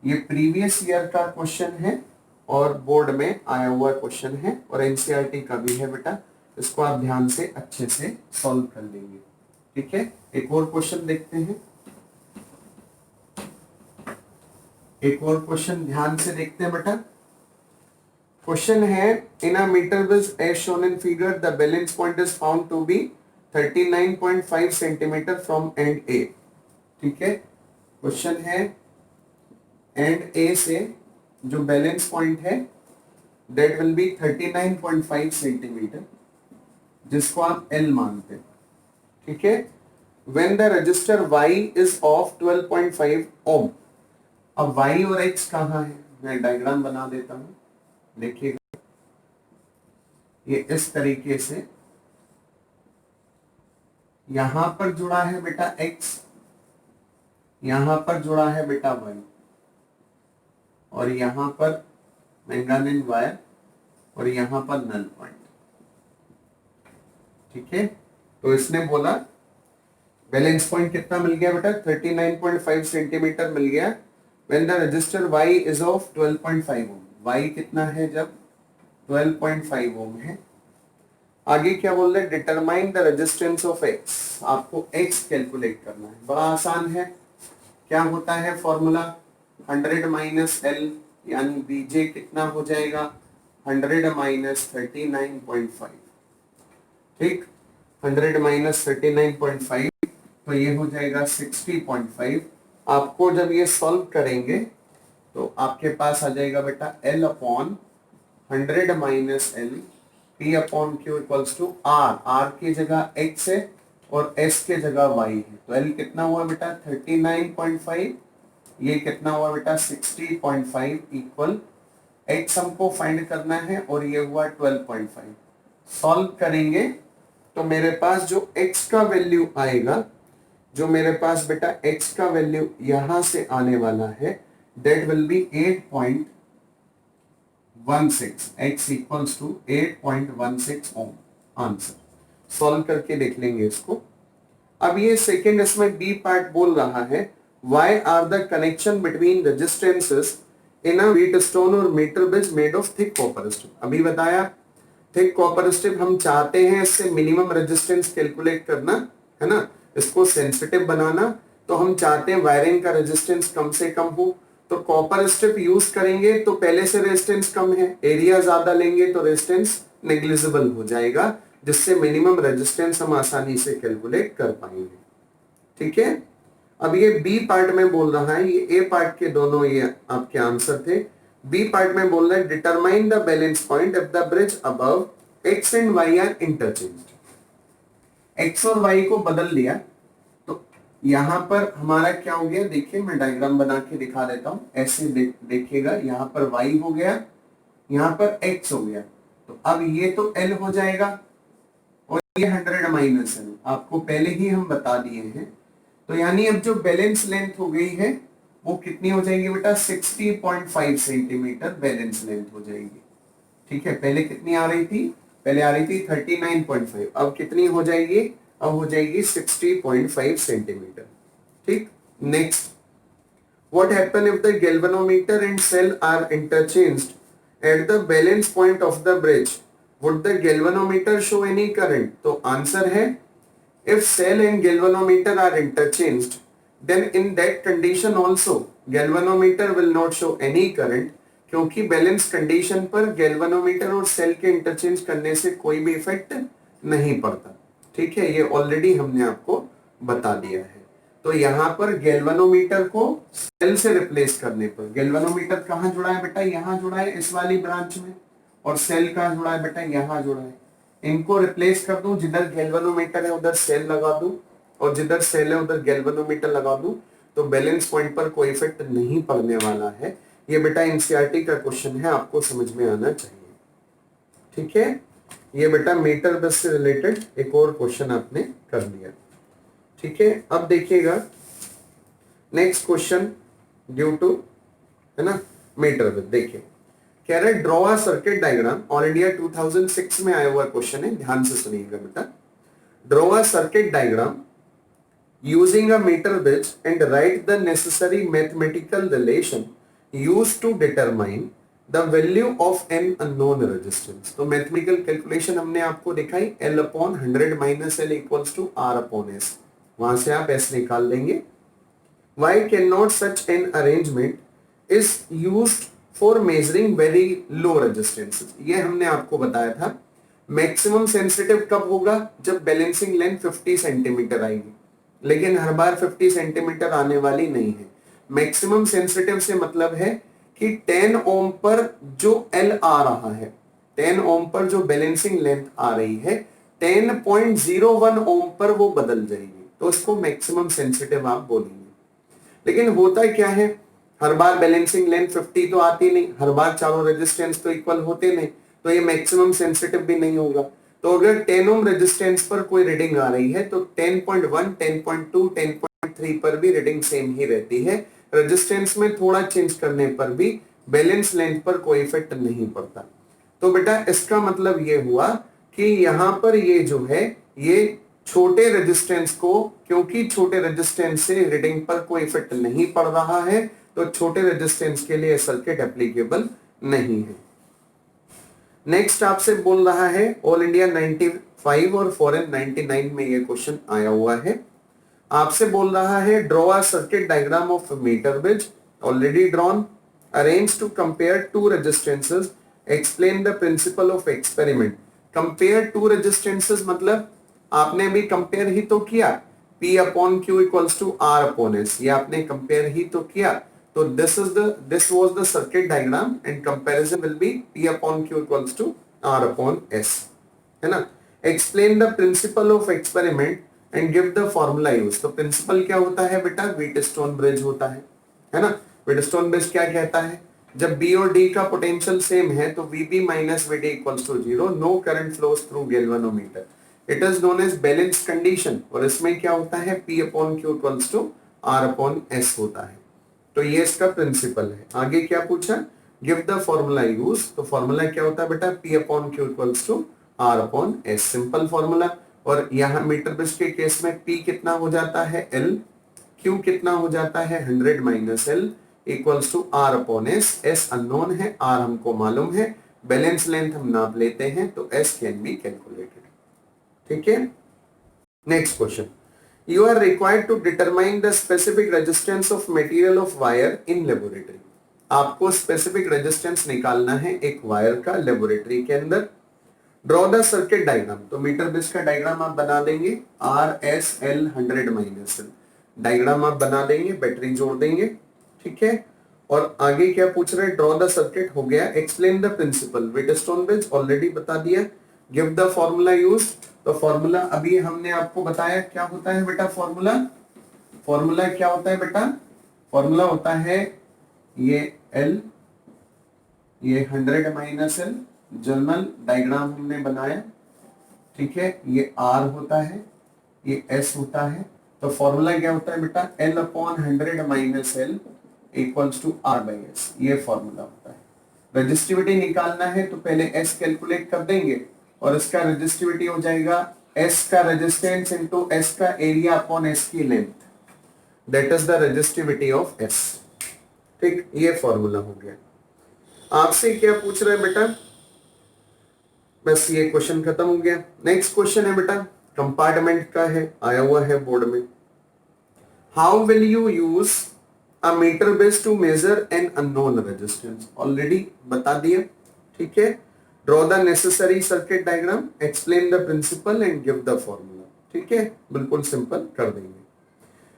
ये प्रीवियस ईयर का क्वेश्चन है और बोर्ड में आया हुआ क्वेश्चन है और एनसीईआरटी का भी है बेटा, इसको आप ध्यान से अच्छे से सॉल्व कर लेंगे। ठीक है, एक और क्वेश्चन देखते हैं, एक और क्वेश्चन ध्यान से देखते हैं बेटा। क्वेश्चन है इन अ मीटर विज as shown in figure the balance point is found to be 39.5 centimetre from end A. ठीक है, क्वेश्चन है एंड ए से जो बैलेंस पॉइंट है दैट विल बी 39.5 सेंटीमीटर, जिसको आप एल मानते हैं। ठीक है, when the resistor Y is of 12.5 ohm. अब Y और X कहाँ है, मैं डायग्राम बना देता हूं, देखिएगा। ये इस तरीके से यहां पर जुड़ा है बेटा X, यहां पर जुड़ा है बेटा Y, और यहां पर मैंगानीज वायर और यहां पर नल पॉइंट। ठीक है, तो इसने बोला बैलेंस पॉइंट कितना मिल गया बेटा, 39.5 सेंटीमीटर मिल गया when the resistor Y is of 12.5 ohm. Y कितना है जब 12.5 ओम है। आगे क्या बोल रहे, determine the resistance of X। आपको X कैलकुलेट करना है, बड़ा आसान है। क्या होता है फॉर्मूला, 100 माइनस एल यानी बीजे कितना हो जाएगा, 100 माइनस 39.5। ठीक, 100 माइनस 39.5 तो ये हो जाएगा 60.5। आपको जब ये सॉल्व करेंगे तो आपके पास आ जाएगा बेटा L upon 100 minus L P upon Q equals to R. R की जगह एक्स है और एस के जगह वाई है, तो एल कितना हुआ बेटा 39.5, ये कितना हुआ बेटा 60.5 इक्वल एक्स हमको फाइंड करना है और ये हुआ 12.5। सॉल्व करेंगे तो मेरे पास जो x का वैल्यू आएगा, जो मेरे पास बेटा x का वैल्यू यहां से आने वाला है that will be 8.16। x equals to 8.16 ohm. Answer solve करके देख लेंगे इसको। अब ये सेकेंड इसमें बी पार्ट बोल रहा है why are the connection between resistances in a Wheatstone और metre bridge made of thick copper stone. अभी बताया थिक कॉपर स्ट्रिप हम चाहते हैं इससे मिनिमम रेजिस्टेंस कैलकुलेट करना, है ना, इसको सेंसिटिव बनाना, तो हम चाहते हैं वायरिंग का रेजिस्टेंस कम से कम हो, तो कॉपर स्ट्रिप यूज करेंगे तो पहले से रेजिस्टेंस कम है, एरिया ज्यादा लेंगे तो रेजिस्टेंस नेग्लिजिबल हो जाएगा, जिससे मिनिमम रेजिस्टेंस हम आसानी से कैलकुलेट कर पाएंगे। ठीक है, अब ये बी पार्ट में बोल रहा है, ये ए पार्ट के दोनों ये आपके आंसर थे। बी पार्ट में बोल रहा है determine the balance point if the bridge above X and Y are interchanged. X और वाई को बदल लिया तो यहां पर हमारा क्या हो गया, देखिए मैं डायग्राम बना के दिखा देता हूं, ऐसे देखिएगा, यहां पर वाई हो गया, यहां पर एक्स हो गया, तो अब ये तो एल हो जाएगा और ये 100 माइनस एल, आपको पहले ही हम बता दिए हैं। तो यानी अब जो बैलेंस लेंथ हो गई है वो कितनी हो जाएगी बेटा, 60.5 सेंटीमीटर बैलेंस लेंथ हो जाएगी। ठीक है, पहले कितनी आ रही थी, पहले आ रही थी 39.5, अब कितनी हो जाएगी, अब हो जाएगी 60.5 सेंटीमीटर। ठीक, next, what happen if the galvanometer and cell are interchanged at the balance point of the bridge, would the galvanometer show any current? तो आंसर है if cell and galvanometer are interchanged, then in that condition also galvanometer will not show any current, क्योंकि balance condition पर galvanometer और cell के interchange करने से कोई भी इफेक्ट नहीं पड़ता। ठीक है, ये ऑलरेडी हमने आपको बता दिया है। तो यहाँ पर गैल्वेनोमीटर को सेल से रिप्लेस करने पर, गैल्वेनोमीटर कहाँ जुड़ा है बेटा, यहाँ जुड़ा है इस वाली ब्रांच में, और सेल कहाँ जुड़ा है बेटा, यहाँ जुड़ा है। इनको रिप्लेस कर दूं, जिधर गैल्वेनोमीटर है उधर सेल लगा दूं, और जिधर सेल है उधर गैल्वेनोमीटर लगा दूं, तो बैलेंस पॉइंट पर कोई इफेक्ट नहीं पड़ने वाला है। ये बेटा एनसीईआरटी का क्वेश्चन है, आपको समझ में आना चाहिए। ठीक है, ये बेटा मीटर बस से रिलेटेड एक और क्वेश्चन आपने कर लिया। ठीक है, अब देखिएगा नेक्स्ट क्वेश्चन ड्यू टू, है ना, मीटर बस। देखिए कह रहे draw a circuit diagram, all India 2006 में आया हुआ क्वेश्चन है, ध्यान से सुनिएगा बेटा। Draw a circuit diagram using a meter bridge and write the necessary mathematical relation used to determine the value of an unknown resistance। तो मैथमेटिकल कैलकुलेशन हमने आपको दिखाई, L upon 100 minus L equals to R upon S, वहां से आप S निकाल लेंगे। Why cannot such an arrangement is used for measuring very low resistances? ये हमने आपको बताया था। मैक्सिमम सेंसिटिव कब होगा, जब बैलेंसिंग लेंथ 50 सेंटीमीटर आएगी, लेकिन हर बार 50 सेंटीमीटर आने वाली नहीं है। मैक्सिमम सेंसिटिव से मतलब है कि 10 ओम पर जो L आ रहा है, 10 ओम पर जो बैलेंसिंग लेंथ आ रही है, 10.01 ओम पर वो बदल जाएगी, तो इसको मैक्सिमम सेंसिटिव आप बोलेंगे। लेकिन होता क्या है, हर बार बैलेंसिंग लेंथ 50 तो आती नहीं, हर बार चारों रेजिस्टेंस तो इक्वल होते नहीं, तो ये मैक्सिमम सेंसिटिव भी नहीं होगा। तो अगर 10 ओम रेजिस्टेंस पर कोई रीडिंग आ रही है तो 10.1, 10.2, 10.3 पर भी रीडिंग सेम ही रहती है। रेजिस्टेंस में थोड़ा चेंज करने पर भी बैलेंस लेंथ पर कोई इफेक्ट नहीं पड़ता। तो बेटा इसका मतलब ये हुआ कि यहां पर ये जो है, ये छोटे रेजिस्टेंस को, क्योंकि छोटे रेजिस्टेंस से रीडिंग पर कोई इफेक्ट नहीं पड़ रहा है, तो छोटे रेजिस्टेंस के लिए सर्किट एप्लीकेबल नहीं है। नेक्स्ट आपसे बोल रहा है, ऑल इंडिया 95 और फॉरेन 99 में ये क्वेश्चन आया हुआ है। आपसे बोल रहा है draw a circuit diagram of metre bridge, already drawn, arrange to compare two resistances, explain the principle of experiment. Compare two resistances मतलब आपने अभी कंपेयर ही तो किया, P upon Q equals to R upon S, ये आपने compare ही तो किया। तो this was the circuit diagram and comparison will be P upon Q equals to R upon S, है ना। Explain the principle of experiment and give the formula use। तो principle क्या होता है बेटा, Wheatstone bridge होता है ना। Wheatstone bridge क्या कहता है, जब B और D का पोटेंशियल सेम है तो VB minus VD equals to 0, no current flows through galvanometer, it is known as balance condition। और इसमें क्या होता है, P upon Q equals to R upon S होता है। तो ये इसका प्रिंसिपल है। आगे क्या पूछा, गिव द फॉर्मूला यूज। तो फॉर्मूला क्या होता है बेटा, P upon Q equals to R upon S, simple formula. और यहाँ मीटर ब्रिज के केस में P कितना हो जाता है L, Q कितना हो जाता है 100 minus L equals to R upon S। S unknown है, R हमको मालूम है, बैलेंस लेंथ हम नाप लेते हैं, तो एस कैन बी कैलकुलेटेड। ठीक है, next question, you are required to determine the specific resistance of material of wire in laboratory. आपको स्पेसिफिक रेजिस्टेंस निकालना है एक वायर का लेबोरेटरी के अंदर। ड्रॉ द सर्किट डायग्राम, तो मीटर बेस का डायग्राम आप बना देंगे, R S L 100 minus L diagram आप बना देंगे, बैटरी जोड़ देंगे। ठीक है, और आगे क्या पूछ रहे हैं, ड्रॉ द सर्किट हो गया, explain the principle Wheatstone bridge already बता दिया, गिव द फॉर्मूला यूज, तो फॉर्मूला अभी हमने आपको बताया क्या होता है बेटा, फॉर्मूला फॉर्मूला क्या होता है बेटा, फॉर्मूला होता है ये एल, ये 100 माइनस एल, जर्नल डायग्राम हमने बनाया। ठीक है, ये आर होता है, ये एस होता है, तो फॉर्मूला क्या होता है बेटा, L upon 100 minus L equals to R by S, ये फॉर्मूला होता है। रजिस्टिविटी निकालना है तो पहले एस कैलकुलेट कर देंगे और इसका रजिस्टिविटी हो जाएगा एस का रेजिस्टेंस इनटू एस का एरिया अपॉन एस की length, that is the resistivity of S. ठीक, ये फॉर्मूला हो गया। आपसे क्या पूछ रहा है बेटा, बस ये क्वेश्चन खत्म हो गया। नेक्स्ट क्वेश्चन है बेटा, कंपार्टमेंट का है, आया हुआ है बोर्ड में। How will you use a metre base to measure an unknown resistance, already बता दिया। ठीक है, draw the necessary circuit diagram, explain the principle and give the formula. ठीक है, बिल्कुल सिंपल कर देंगे।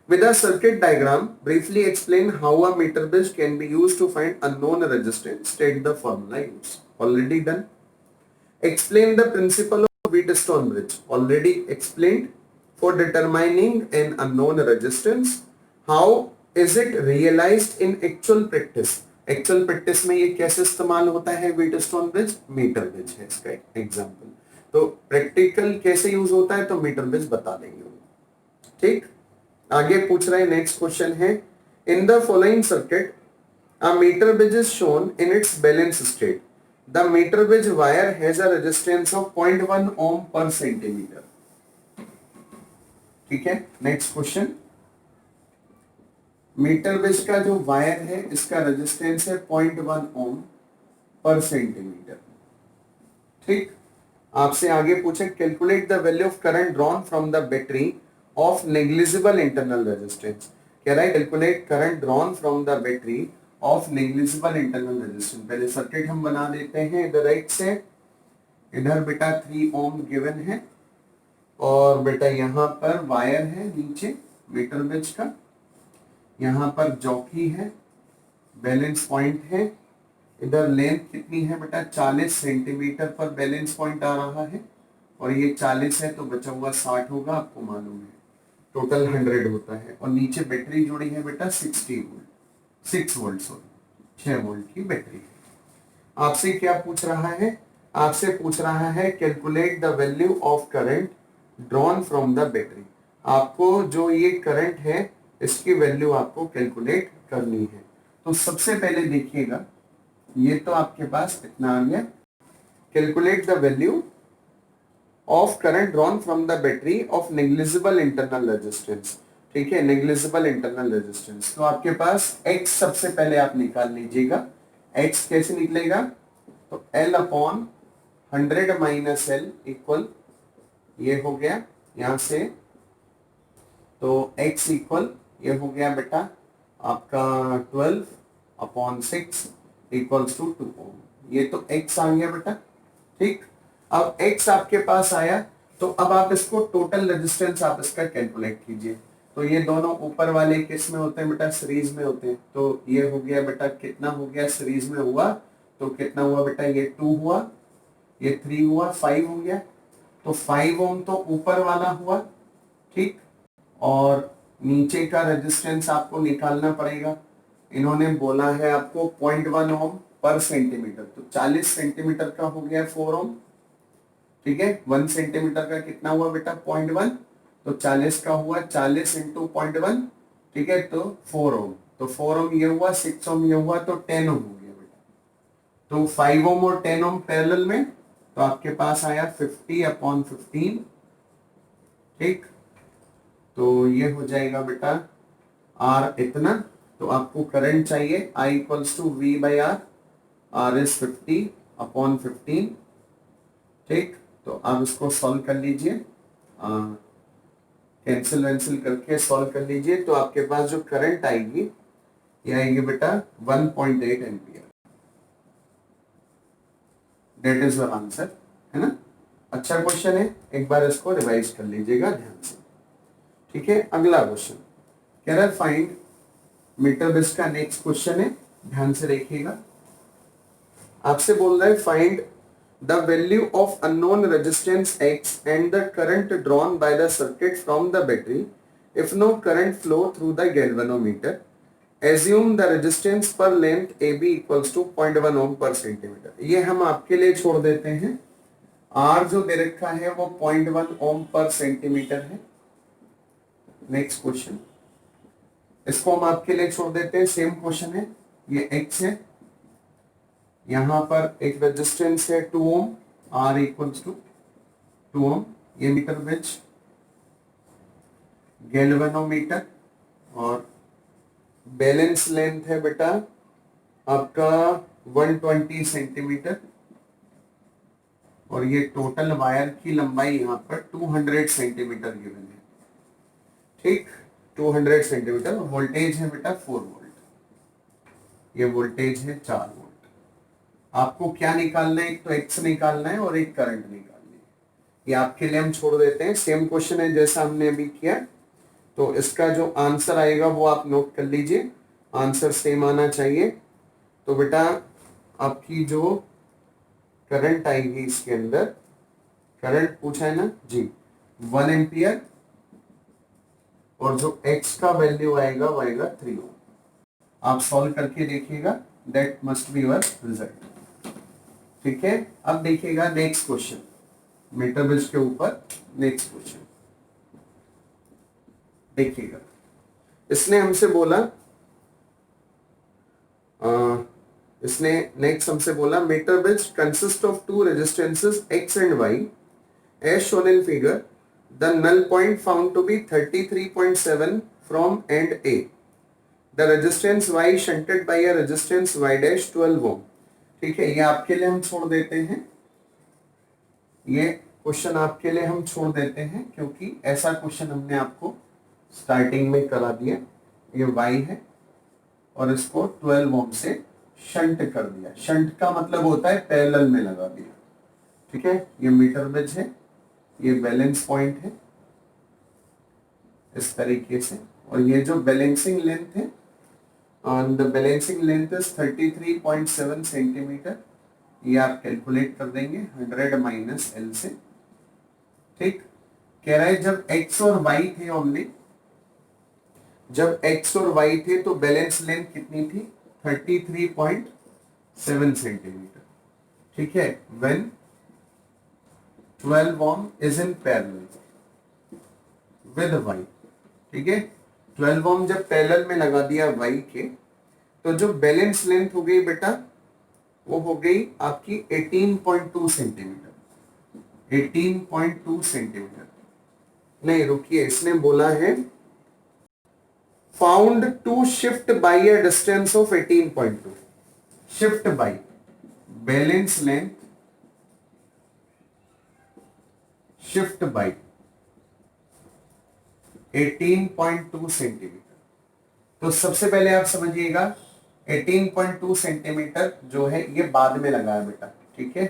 With a circuit diagram, briefly explain how a meter base can be used to find unknown resistance. State the formula used. Already done. Explain the principle of Wheatstone bridge. Already explained. For determining an unknown resistance, how is it realized in actual practice? Actual practice में ये कैसे इस्तेमाल होता है Wheatstone bridge? Metre bridge है इसका example. तो practical कैसे यूज होता है तो मीटर ब्रिज बता देंगे। ठीक, आगे पूछ रहे हैं, नेक्स्ट क्वेश्चन है, in the following circuit a metre bridge is shown in its balance state, the metre bridge wire has a resistance of 0.1 ohm per centimetre. ठीक है, नेक्स्ट क्वेश्चन, मीटर ब्रिज का जो वायर है इसका resistance है 0.1 ohm per centimetre. ठीक, आपसे आगे पूछे, calculate the value of current drawn from the battery of negligible internal resistance। कह रहा है calculate current drawn from the battery of negligible internal resistance. पहले सर्किट हम बना देते हैं इधर राइट से, इधर बेटा 3 ओम गिवन है और बेटा यहाँ पर वायर है नीचे मीटर ब्रिज का, यहाँ पर जॉकी है, बैलेंस पॉइंट है, इधर लेंथ कितनी है बेटा 40 सेंटीमीटर पर बैलेंस पॉइंट आ रहा है और ये 40 है तो बचा हुआ 60 होगा, आपको मालूम है, टोटल 100 होता है। और नीचे बैटरी जुड़ी है बेटा 6 वोल्ट सॉरी 6 वोल्ट की बैटरी है। आपसे क्या पूछ रहा है, आपसे पूछ रहा है calculate the value of current drawn from the battery. आपको जो ये करंट है इसकी वैल्यू आपको कैलकुलेट करनी है। तो सबसे पहले देखिएगा, ये तो आपके पास इतना आ गया, calculate the value of current drawn from the battery of negligible internal resistance. ठीक है, नेग्लिजिबल इंटरनल रेजिस्टेंस, तो आपके पास x सबसे पहले आप निकाल लीजिएगा। x कैसे निकलेगा, तो L upon 100 minus L equal, ये हो गया यहां से, तो x इक्वल ये हो गया बेटा आपका 12 अपॉन 6 इक्वल्स टू 2 ओम, ये तो x आ गया बेटा। ठीक, अब x आपके पास आया तो अब आप इसको टोटल रेजिस्टेंस आप इसका कैलकुलेट कीजिए। तो ये दोनों ऊपर वाले किस में होते हैं बेटा, सीरीज में होते हैं। तो ये हो गया बेटा कितना हो गया, सीरीज में हुआ तो कितना हुआ बेटा, ये 2 हुआ, ये 3 हुआ, 5 हो गया, तो 5 ओम तो ऊपर वाला हुआ। ठीक, और नीचे का रेजिस्टेंस आपको निकालना पड़ेगा। इन्होंने बोला है आपको 0.1 ओम पर सेंटीमीटर, तो 40 सेंटीमीटर का हो गया 4 ओम। ठीक है, 1 सेंटीमीटर का कितना हुआ बेटा 0.1, तो 40 का हुआ 40 इंटू 0.1। ठीक है, तो 4 ओम, तो 4 ओम ये हुआ, 6 ओम ये हुआ, तो 10 ओम हो गया बेटा। तो 5 ओम और 10 ओम पैरेलल में, तो आपके पास आया 50 अपॉन 15। ठीक, तो ये हो जाएगा बेटा आर इतना, तो आपको करंट चाहिए I equals to V by R, R is 50 upon 15। ठीक, तो आप इसको सॉल्व कर लीजिए, कैंसिल वैंसिल करके सॉल्व कर लीजिए, तो आपके पास जो करंट आएगी ये आएगी बेटा 1.8 ampere. That is your answer, है ना। अच्छा क्वेश्चन है, एक बार इसको रिवाइज कर लीजिएगा ध्यान से। ठीक है, अगला क्वेश्चन कह रहा है फाइंड मीटर बेस का नेक्स्ट क्वेश्चन है, ध्यान से देखिएगा। आपसे बोल रहा है find the value of unknown resistance X and the current drawn by the circuit from the battery if no current flow through the galvanometer. Assume the resistance per length A B equals to 0.1 ohm per centimetre. ये हम आपके लिए छोड़ देते हैं, are जो दे रखा है वो 0.1 ओम पर सेंटीमीटर है। नेक्स्ट क्वेश्चन, इसको हम आपके लिए छोड़ देते हैं, सेम क्वेश्चन है। ये एक्स है, यहां पर एक रेजिस्टेंस है 2 ओम, आर इक्वल्स टू 2 ओम। ये मीटर बेच गैल्वेनोमीटर और बैलेंस लेंथ है बेटा आपका 120 सेंटीमीटर और ये टोटल वायर की लंबाई यहाँ पर 200 सेंटीमीटर गिवन है। ठीक, 200 सेंटीमीटर। वोल्टेज है बेटा 4 वोल्ट, ये वोल्टेज है 4 वोल्ट। आपको क्या निकालना है, एक तो एक्स निकालना है और एक करंट निकालनी है। ये आपके लिए हम छोड़ देते हैं, सेम क्वेश्चन है जैसा हमने अभी किया, तो इसका जो आंसर आएगा वो आप नोट कर लीजिए, आंसर सेम आना चाहिए। तो बेटा आपकी जो करंट आएगी इसके अंदर, करंट पूछा है ना जी, 1 एम्पियर और जो x का वैल्यू आएगा वो आएगा 3 ओम। आप सॉल्व करके देखिएगा, that must be your result. ठीक है, अब देखिएगा नेक्स्ट क्वेश्चन, मीटर बेस के ऊपर नेक्स्ट क्वेश्चन देखिएगा। इसने हमसे बोला इसने नेक्स्ट हमसे बोला metre base consist of 2 resistances x and y as shown in figure. The null point found to be 33.7 from end A. The resistance y shunted by a resistance y dash 12 ohm. ठीक है, ये आपके लिए हम छोड़ देते हैं, ये क्वेश्चन आपके लिए हम छोड़ देते हैं क्योंकि ऐसा क्वेश्चन हमने आपको स्टार्टिंग में करा दिया। ये y है और इसको 12 ओम से शंट कर दिया। शंट का मतलब होता है पैरेलल में लगा दिया। ठीक है, ये मीटर बेस है, ये बैलेंस पॉइंट है इस तरीके से, और ये जो बैलेंसिंग लेंथ है, the balancing length is 33.7 centimetre. ये आप कैलकुलेट कर देंगे 100 माइनस एल से। ठीक, कह रहा है जब x और y थे ओनली, जब x और y थे तो बैलेंस लेंथ कितनी थी, 33.7 सेंटीमीटर। ठीक है, when 12 ohm is in parallel with y। ठीक है, 12 ohm जब पैरेलल में लगा दिया y के, तो जो बैलेंस लेंथ हो गई बेटा वो हो गई आपकी 18.2 सेंटीमीटर। 18.2 सेंटीमीटर नहीं, रुकिए, इसने बोला है found to shift by a distance of 18.2। Shift by balance length shift by 18.2 centimetre. तो सबसे पहले आप समझिएगा 18.2 सेंटीमीटर जो है ये बाद में लगा है बेटा। ठीक है,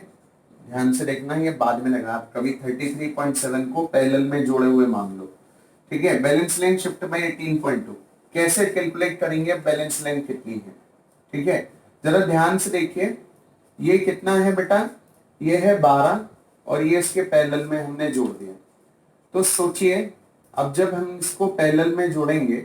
ध्यान से देखना, ये बाद में लगा, आप कभी 33.7 को पैरेलल में जोड़े हुए मान लो। ठीक है, बैलेंस लेंथ शिफ्ट बाई 18.2 कैसे कैलकुलेट करेंगे, बैलेंस लेंथ कितनी है। ठीक है, जरा ध्यान से देखिए, ये कितना है बेटा, ये है 12 और ये इसके पैरेलल में हमने जोड़ दिया। तो सोचिए अब जब हम इसको पैरेलल में जोड़ेंगे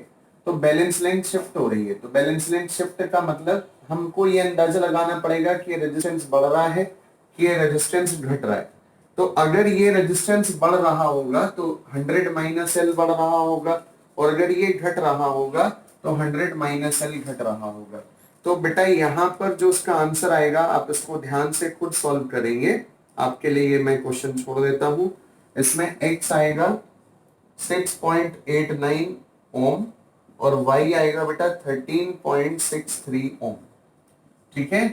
तो बैलेंस लेंथ शिफ्ट हो रही है, तो बैलेंस लेंथ शिफ्ट का मतलब हमको ये अंदाजा लगाना पड़ेगा कि रेजिस्टेंस बढ़ रहा है कि ये रेजिस्टेंस घट रहा है। तो अगर ये रेजिस्टेंस बढ़ रहा होगा तो 100 माइनस एल बढ़ रहा होगा, और अगर ये घट रहा होगा तो 100 माइनस एल घट रहा होगा। तो बेटा यहाँ पर जो इसका आंसर आएगा आप इसको ध्यान से खुद सॉल्व करेंगे, आपके लिए ये मैं क्वेश्चन छोड़ देता हूं। इसमें x आएगा 6.89 ओम और y आएगा बेटा 13.63 ओम। ठीक है,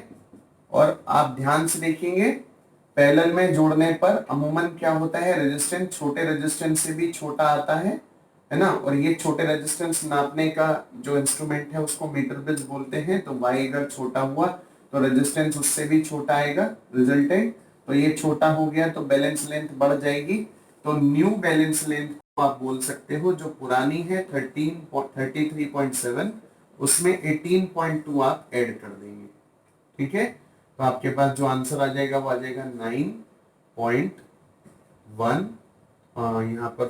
और आप ध्यान से देखेंगे पैरेलल में जोड़ने पर अमूमन क्या होता है, रेजिस्टेंस छोटे रेजिस्टेंस से भी छोटा आता है ना। और ये छोटे रेजिस्टेंस नापने का जो इंस्ट्रूमेंट है उसको मीटर ब्रिज बोलते हैं। तो y अगर छोटा हुआ तो रेजिस्टेंस उससे भी छोटा आएगा रिजल्टेंट। तो ये छोटा हो गया तो बैलेंस लेंथ बढ़ जाएगी। तो न्यू बैलेंस लेंथ को आप बोल सकते हो जो पुरानी है 33.7 उसमें 18.2 आप ऐड कर देंगे। ठीक है, तो आपके पास जो आंसर आ जाएगा वो आ जाएगा 9.1 यहाँ पर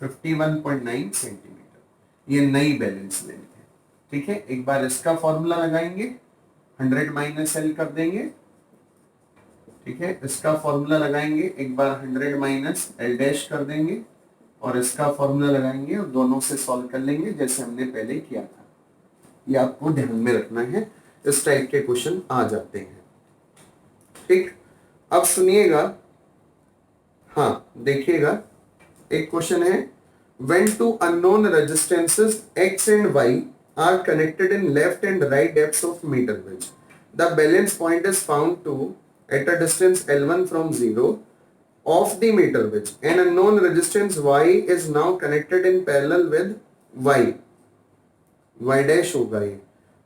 51.9 सेंटीमीटर। ये नई बैलेंस लेंथ है। ठीक है, एक बार इसका फॉर्मूला लगाएंगे 100 माइनस एल कर देंगे। ठीक है, इसका फॉर्मूला लगाएंगे एक बार 100 माइनस एल डैश कर देंगे और इसका फॉर्मूला लगाएंगे और दोनों से सॉल्व कर लेंगे जैसे हमने पहले किया था। ये आपको ध्यान में रखना है, इस टाइप के क्वेश्चन आ जाते हैं। ठीक, अब सुनिएगा, हाँ देखिएगा, एक क्वेश्चन है when two unknown resistances x and y are connected in left and right depths of meter bridge, the balance point is found to at a distance L1 from 0 of the meter bridge. An unknown resistance y is now connected in parallel with y dash होगा ये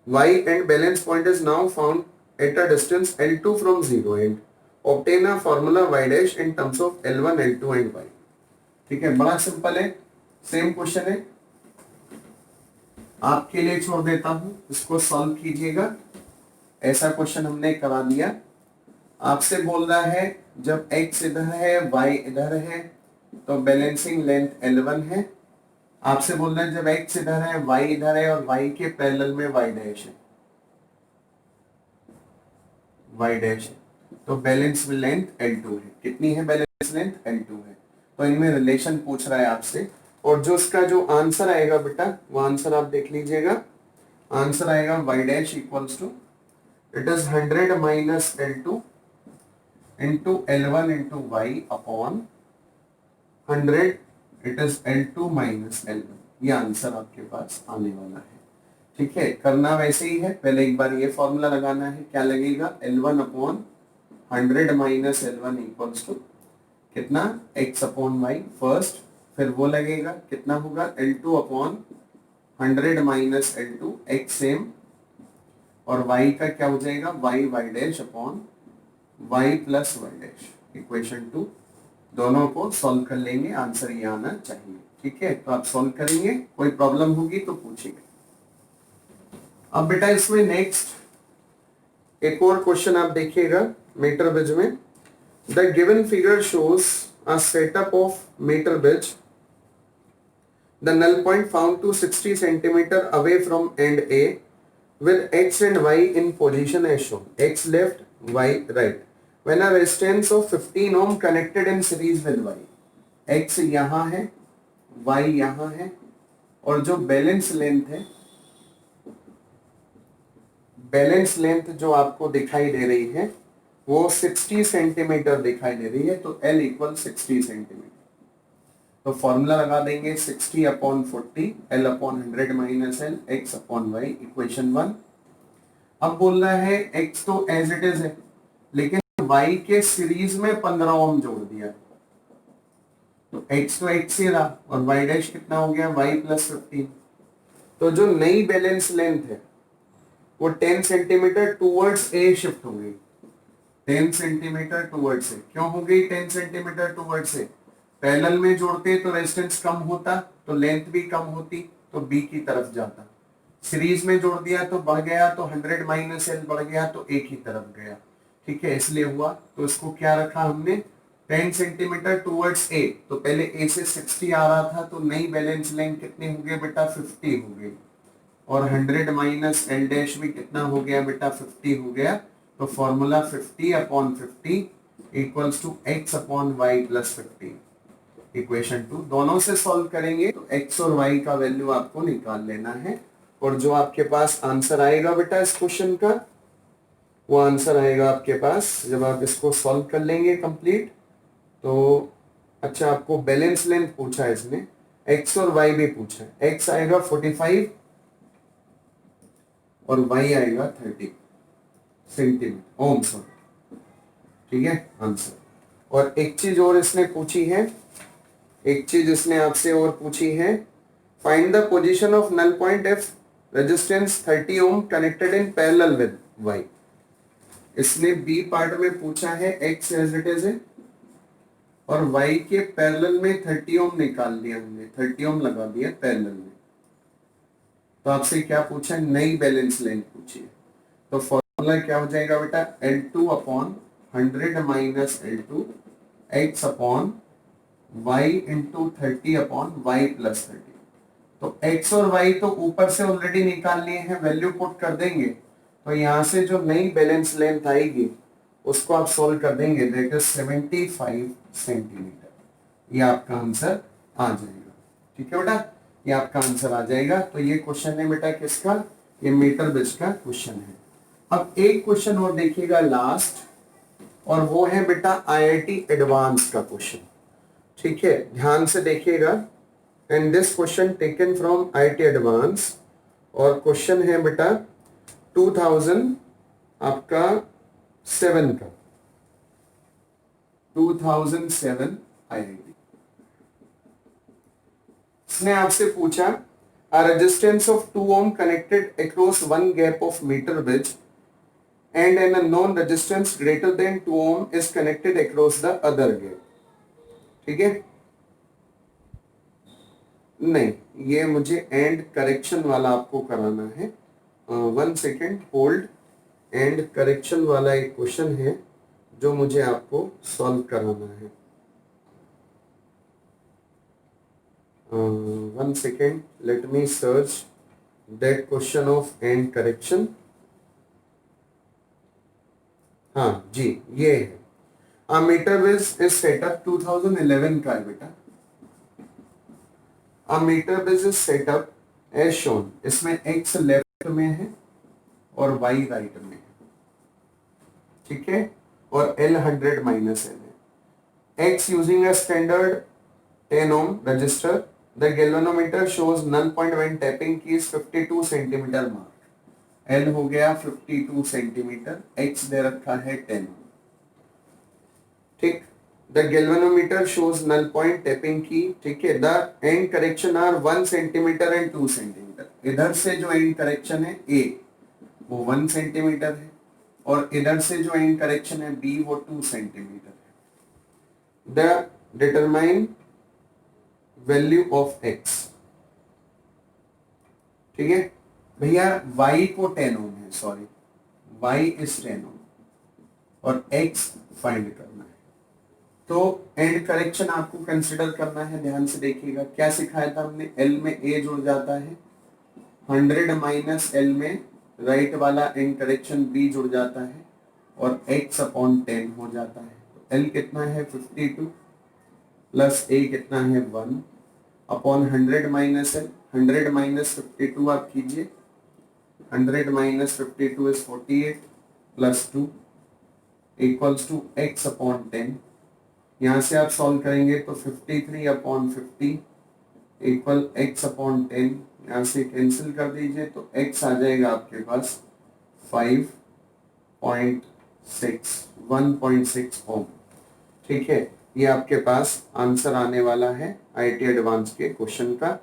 y and balance point is now found at a distance L2 from 0 and obtain a formula y dash in terms of L1, L2 and y. ठीक है, बड़ा simple है, same question है, आपके लिए छोड़ देता हूं, इसको सॉल्व कीजिएगा। ऐसा क्वेश्चन हमने करा दिया। आपसे बोल रहा है जब x इधर है y इधर है तो बैलेंसिंग लेंथ L1 है। आपसे बोल रहा है जब x इधर है y इधर है और y के पैरेलल में y डैश है, y डैश है, तो बैलेंस लेंथ L2 है। कितनी है बैलेंस लेंथ? L2 है। तो इनमें रिलेशन पूछ रहा है आपसे, और जो इसका जो आंसर आएगा बेटा वो आंसर आप देख लीजिएगा। आंसर आएगा y dash equals to it is 100 minus L2 into L1 into y upon 100 it is L2 minus L1। ये आंसर आपके पास आने वाला है। ठीक है, करना वैसे ही है, पहले एक बार ये फॉर्मूला लगाना है। क्या लगेगा? L1 upon 100 minus L1 equals to कितना? x अपॉन y फर्स्ट, फिर वो लगेगा कितना होगा? L2 upon 100 minus L2 x same, और y का क्या हो जाएगा? y dash upon y plus y dash equation 2। दोनों को सॉल्व कर लेंगे, आंसर ये आना चाहिए। ठीक है, तो आप सॉल्व करेंगे, कोई प्रॉब्लम होगी तो पूछेंगे। अब बेटा इसमें नेक्स्ट एक और क्वेश्चन आप देखिएगा मीटर ब्रिज में। The given figure shows a setup of metre bridge, the null point found to 60 centimetre away from end A with x and y in position as shown, x left, y right, when a resistance of 15 ohm connected in series with y, x यहाँ है, y यहाँ है, और जो balance length है, balance length जो आपको दिखाई दे रही है वो 60 सेंटीमीटर दिखाई दे रही है। तो L इक्वल 60 सेंटीमीटर, तो फॉर्मूला लगा देंगे 60 upon 40 L upon 100 minus L x upon y equation 1। अब बोल रहा है x तो एज इट इज है, लेकिन y के सीरीज में 15 ओम जोड़ दिया, तो x तो x ही रहा और y डैश कितना हो गया? y plus 15। तो जो नई बैलेंस लेंथ है वो 10 सेंटीमीटर टूवर्ड्स a शिफ्ट हो गई। 10 सेंटीमीटर टूवर्ड्स a क्यों हो गई? 10 सेंटीमीटर टूवर्ड्स a, पैरेलल में जोड़ते तो रेजिस्टेंस कम होता तो लेंथ भी कम होती, तो b की तरफ जाता। सीरीज में जोड़ दिया तो बढ़ गया, तो 100 माइनस L बढ़ गया तो a की तरफ गया। ठीक है, इसलिए हुआ। तो इसको क्या रखा हमने? 10 सेंटीमीटर टूवर्ड्स a, तो पहले a से 60 आ रहा था, तो नई बैलेंस लेंथ कितनी हो गई बेटा? 50 हो गई, और 100 माइनस L डैश भी कितना हो गया बेटा? 50 हो गया। तो formula 50 upon 50 equals to x upon y plus 50 equation 2। दोनों से सॉल्व करेंगे तो x और y का वैल्यू आपको निकाल लेना है, और जो आपके पास आंसर आएगा बेटा इस क्वेश्चन का, वो आंसर आएगा आपके पास जब आप इसको सॉल्व कर लेंगे कंप्लीट। तो अच्छा, आपको बैलेंस लेंथ पूछा है इसने, x और y भी पूछा है। x आएगा 45 और y आएगा 30। सेंटीमीटर ओम, सॉरी, ठीक है आंसर। और एक चीज और इसने पूछी है, एक चीज इसने आपसे और पूछी है, find the position of null point if resistance 30 ohm connected in parallel with Y. इसने बी पार्ट में पूछा है एक्स एज इट इज है और वाई के पैरेलल में 30 ओम निकाल लिया हमने, 30 ओम लगा दिया पैरेलल में। तो आपसे क्या पूछा है, नई बैलेंस लेंथ पूछी है। तो फॉर्मूला क्या हो जाएगा बेटा, L2 upon 100 minus L2 x upon y into 30 upon y plus 30। तो x और y तो ऊपर से ऑलरेडी निकाल लिए हैं, वैल्यू पुट कर देंगे, तो यहां से जो नई बैलेंस लेंथ आएगी उसको आप सोल्व कर देंगे, दैट इज 75 सेंटीमीटर। ये आपका आंसर आ जाएगा, ठीक है बेटा, ये आपका आंसर आ जाएगा। तो ये क्वेश्चन है बेटा किसका, ये मीटर ब्रिज का क्वेश्चन है। अब एक क्वेश्चन और देखिएगा लास्ट, और वो है बेटा आईआईटी एडवांस का क्वेश्चन, ठीक है, ध्यान से देखिएगा। And this question taken from IIT advance, और क्वेश्चन है बेटा 2000 आपका 7 का, 2007 आईआईटी। इसने आपसे पूछा a resistance of 2 ohm connected across one gap of meter bridge and an unknown resistance greater than 2 ohm is connected across the other gap। ठीक है, नहीं, ये मुझे एंड करेक्शन वाला आपको कराना है। 1 सेकेंड होल्ड, एंड करेक्शन वाला एक क्वेश्चन है जो मुझे आपको सॉल्व कराना है। 1 second, let me search that question of end correction। हाँ जी, ये है, a meter bridge is set up 2011 का है बेटा। a meter bridge is set up as shown, इसमें x लेफ्ट में है और y राइट में है, ठीक है, और L 100 माइनस L है। x using a standard 10 ohm resistor, the galvanometer shows null point when tapping key is 52 centimetre mark. L हो गया 52 सेंटीमीटर, x दे रखा है 10, ठीक। The galvanometer shows null point tapping key, ठीक है। The end correction are 1 centimetre and 2 centimetre. इधर से जो end correction है A वो 1 सेंटीमीटर है, और इधर से जो end correction है B वो 2 सेंटीमीटर है। The determine value of x, ठीक है भैया, y को 10 ओम है, सॉरी y इज 10 ओम और x फाइंड करना है। तो एंड करेक्शन आपको कंसिडर करना है, ध्यान से देखिएगा। क्या सिखाया था हमने, L में A जुड़ जाता है, 100 माइनस L में राइट वाला एंड करेक्शन B जुड़ जाता है, और x अपॉन 10 हो जाता है। तो L कितना है 52 प्लस A कितना है 1 अपॉन 100 माइनस L, 100 माइनस 52 आप कीजिए, 100 minus 52 is 48 plus 2 equals to x upon 10। यहाँ से आप सॉल्व करेंगे तो 53 अपॉन 50 इक्वल x अपॉन 10, यहाँ से कैंसिल कर दीजिए तो x आ जाएगा आपके पास 1.6 ओम, ठीक है। ये आपके पास आंसर आने वाला है आईआईटी एडवांस के क्वेश्चन का।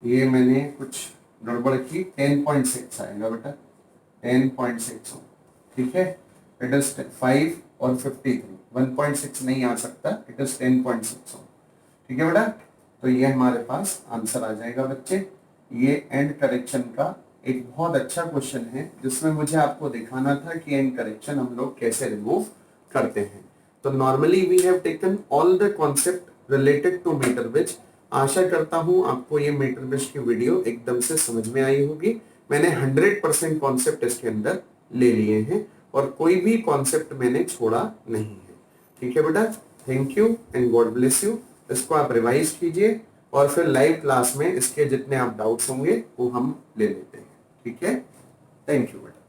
ये मैंने कुछ गड़बड़ की, 10.6 आएगा बेटा, 10.6 ओम, ठीक है। इट इज 5 और 53, 1.6 नहीं आ सकता, इट इज 10.6 ओम, ठीक है बेटा। तो ये हमारे पास आंसर आ जाएगा बच्चे। ये एंड करेक्शन का एक बहुत अच्छा क्वेश्चन है, जिसमें मुझे आपको दिखाना था कि एंड करेक्शन हम लोग कैसे रिमूव करते हैं। तो normally we have taken all the concept related to metre bridge. आशा करता हूं आपको ये मीटर ब्रिज की वीडियो एकदम से समझ में आई होगी। मैंने 100% कॉन्सेप्ट इसके अंदर ले लिए हैं और कोई भी कॉन्सेप्ट मैंने छोड़ा नहीं है, ठीक है बेटा। Thank you and God bless you. इसको आप रिवाइज कीजिए और फिर लाइव क्लास में इसके जितने आप डाउट्स होंगे वो हम ले लेते हैं, ठीक है। थैंक यू बेटा।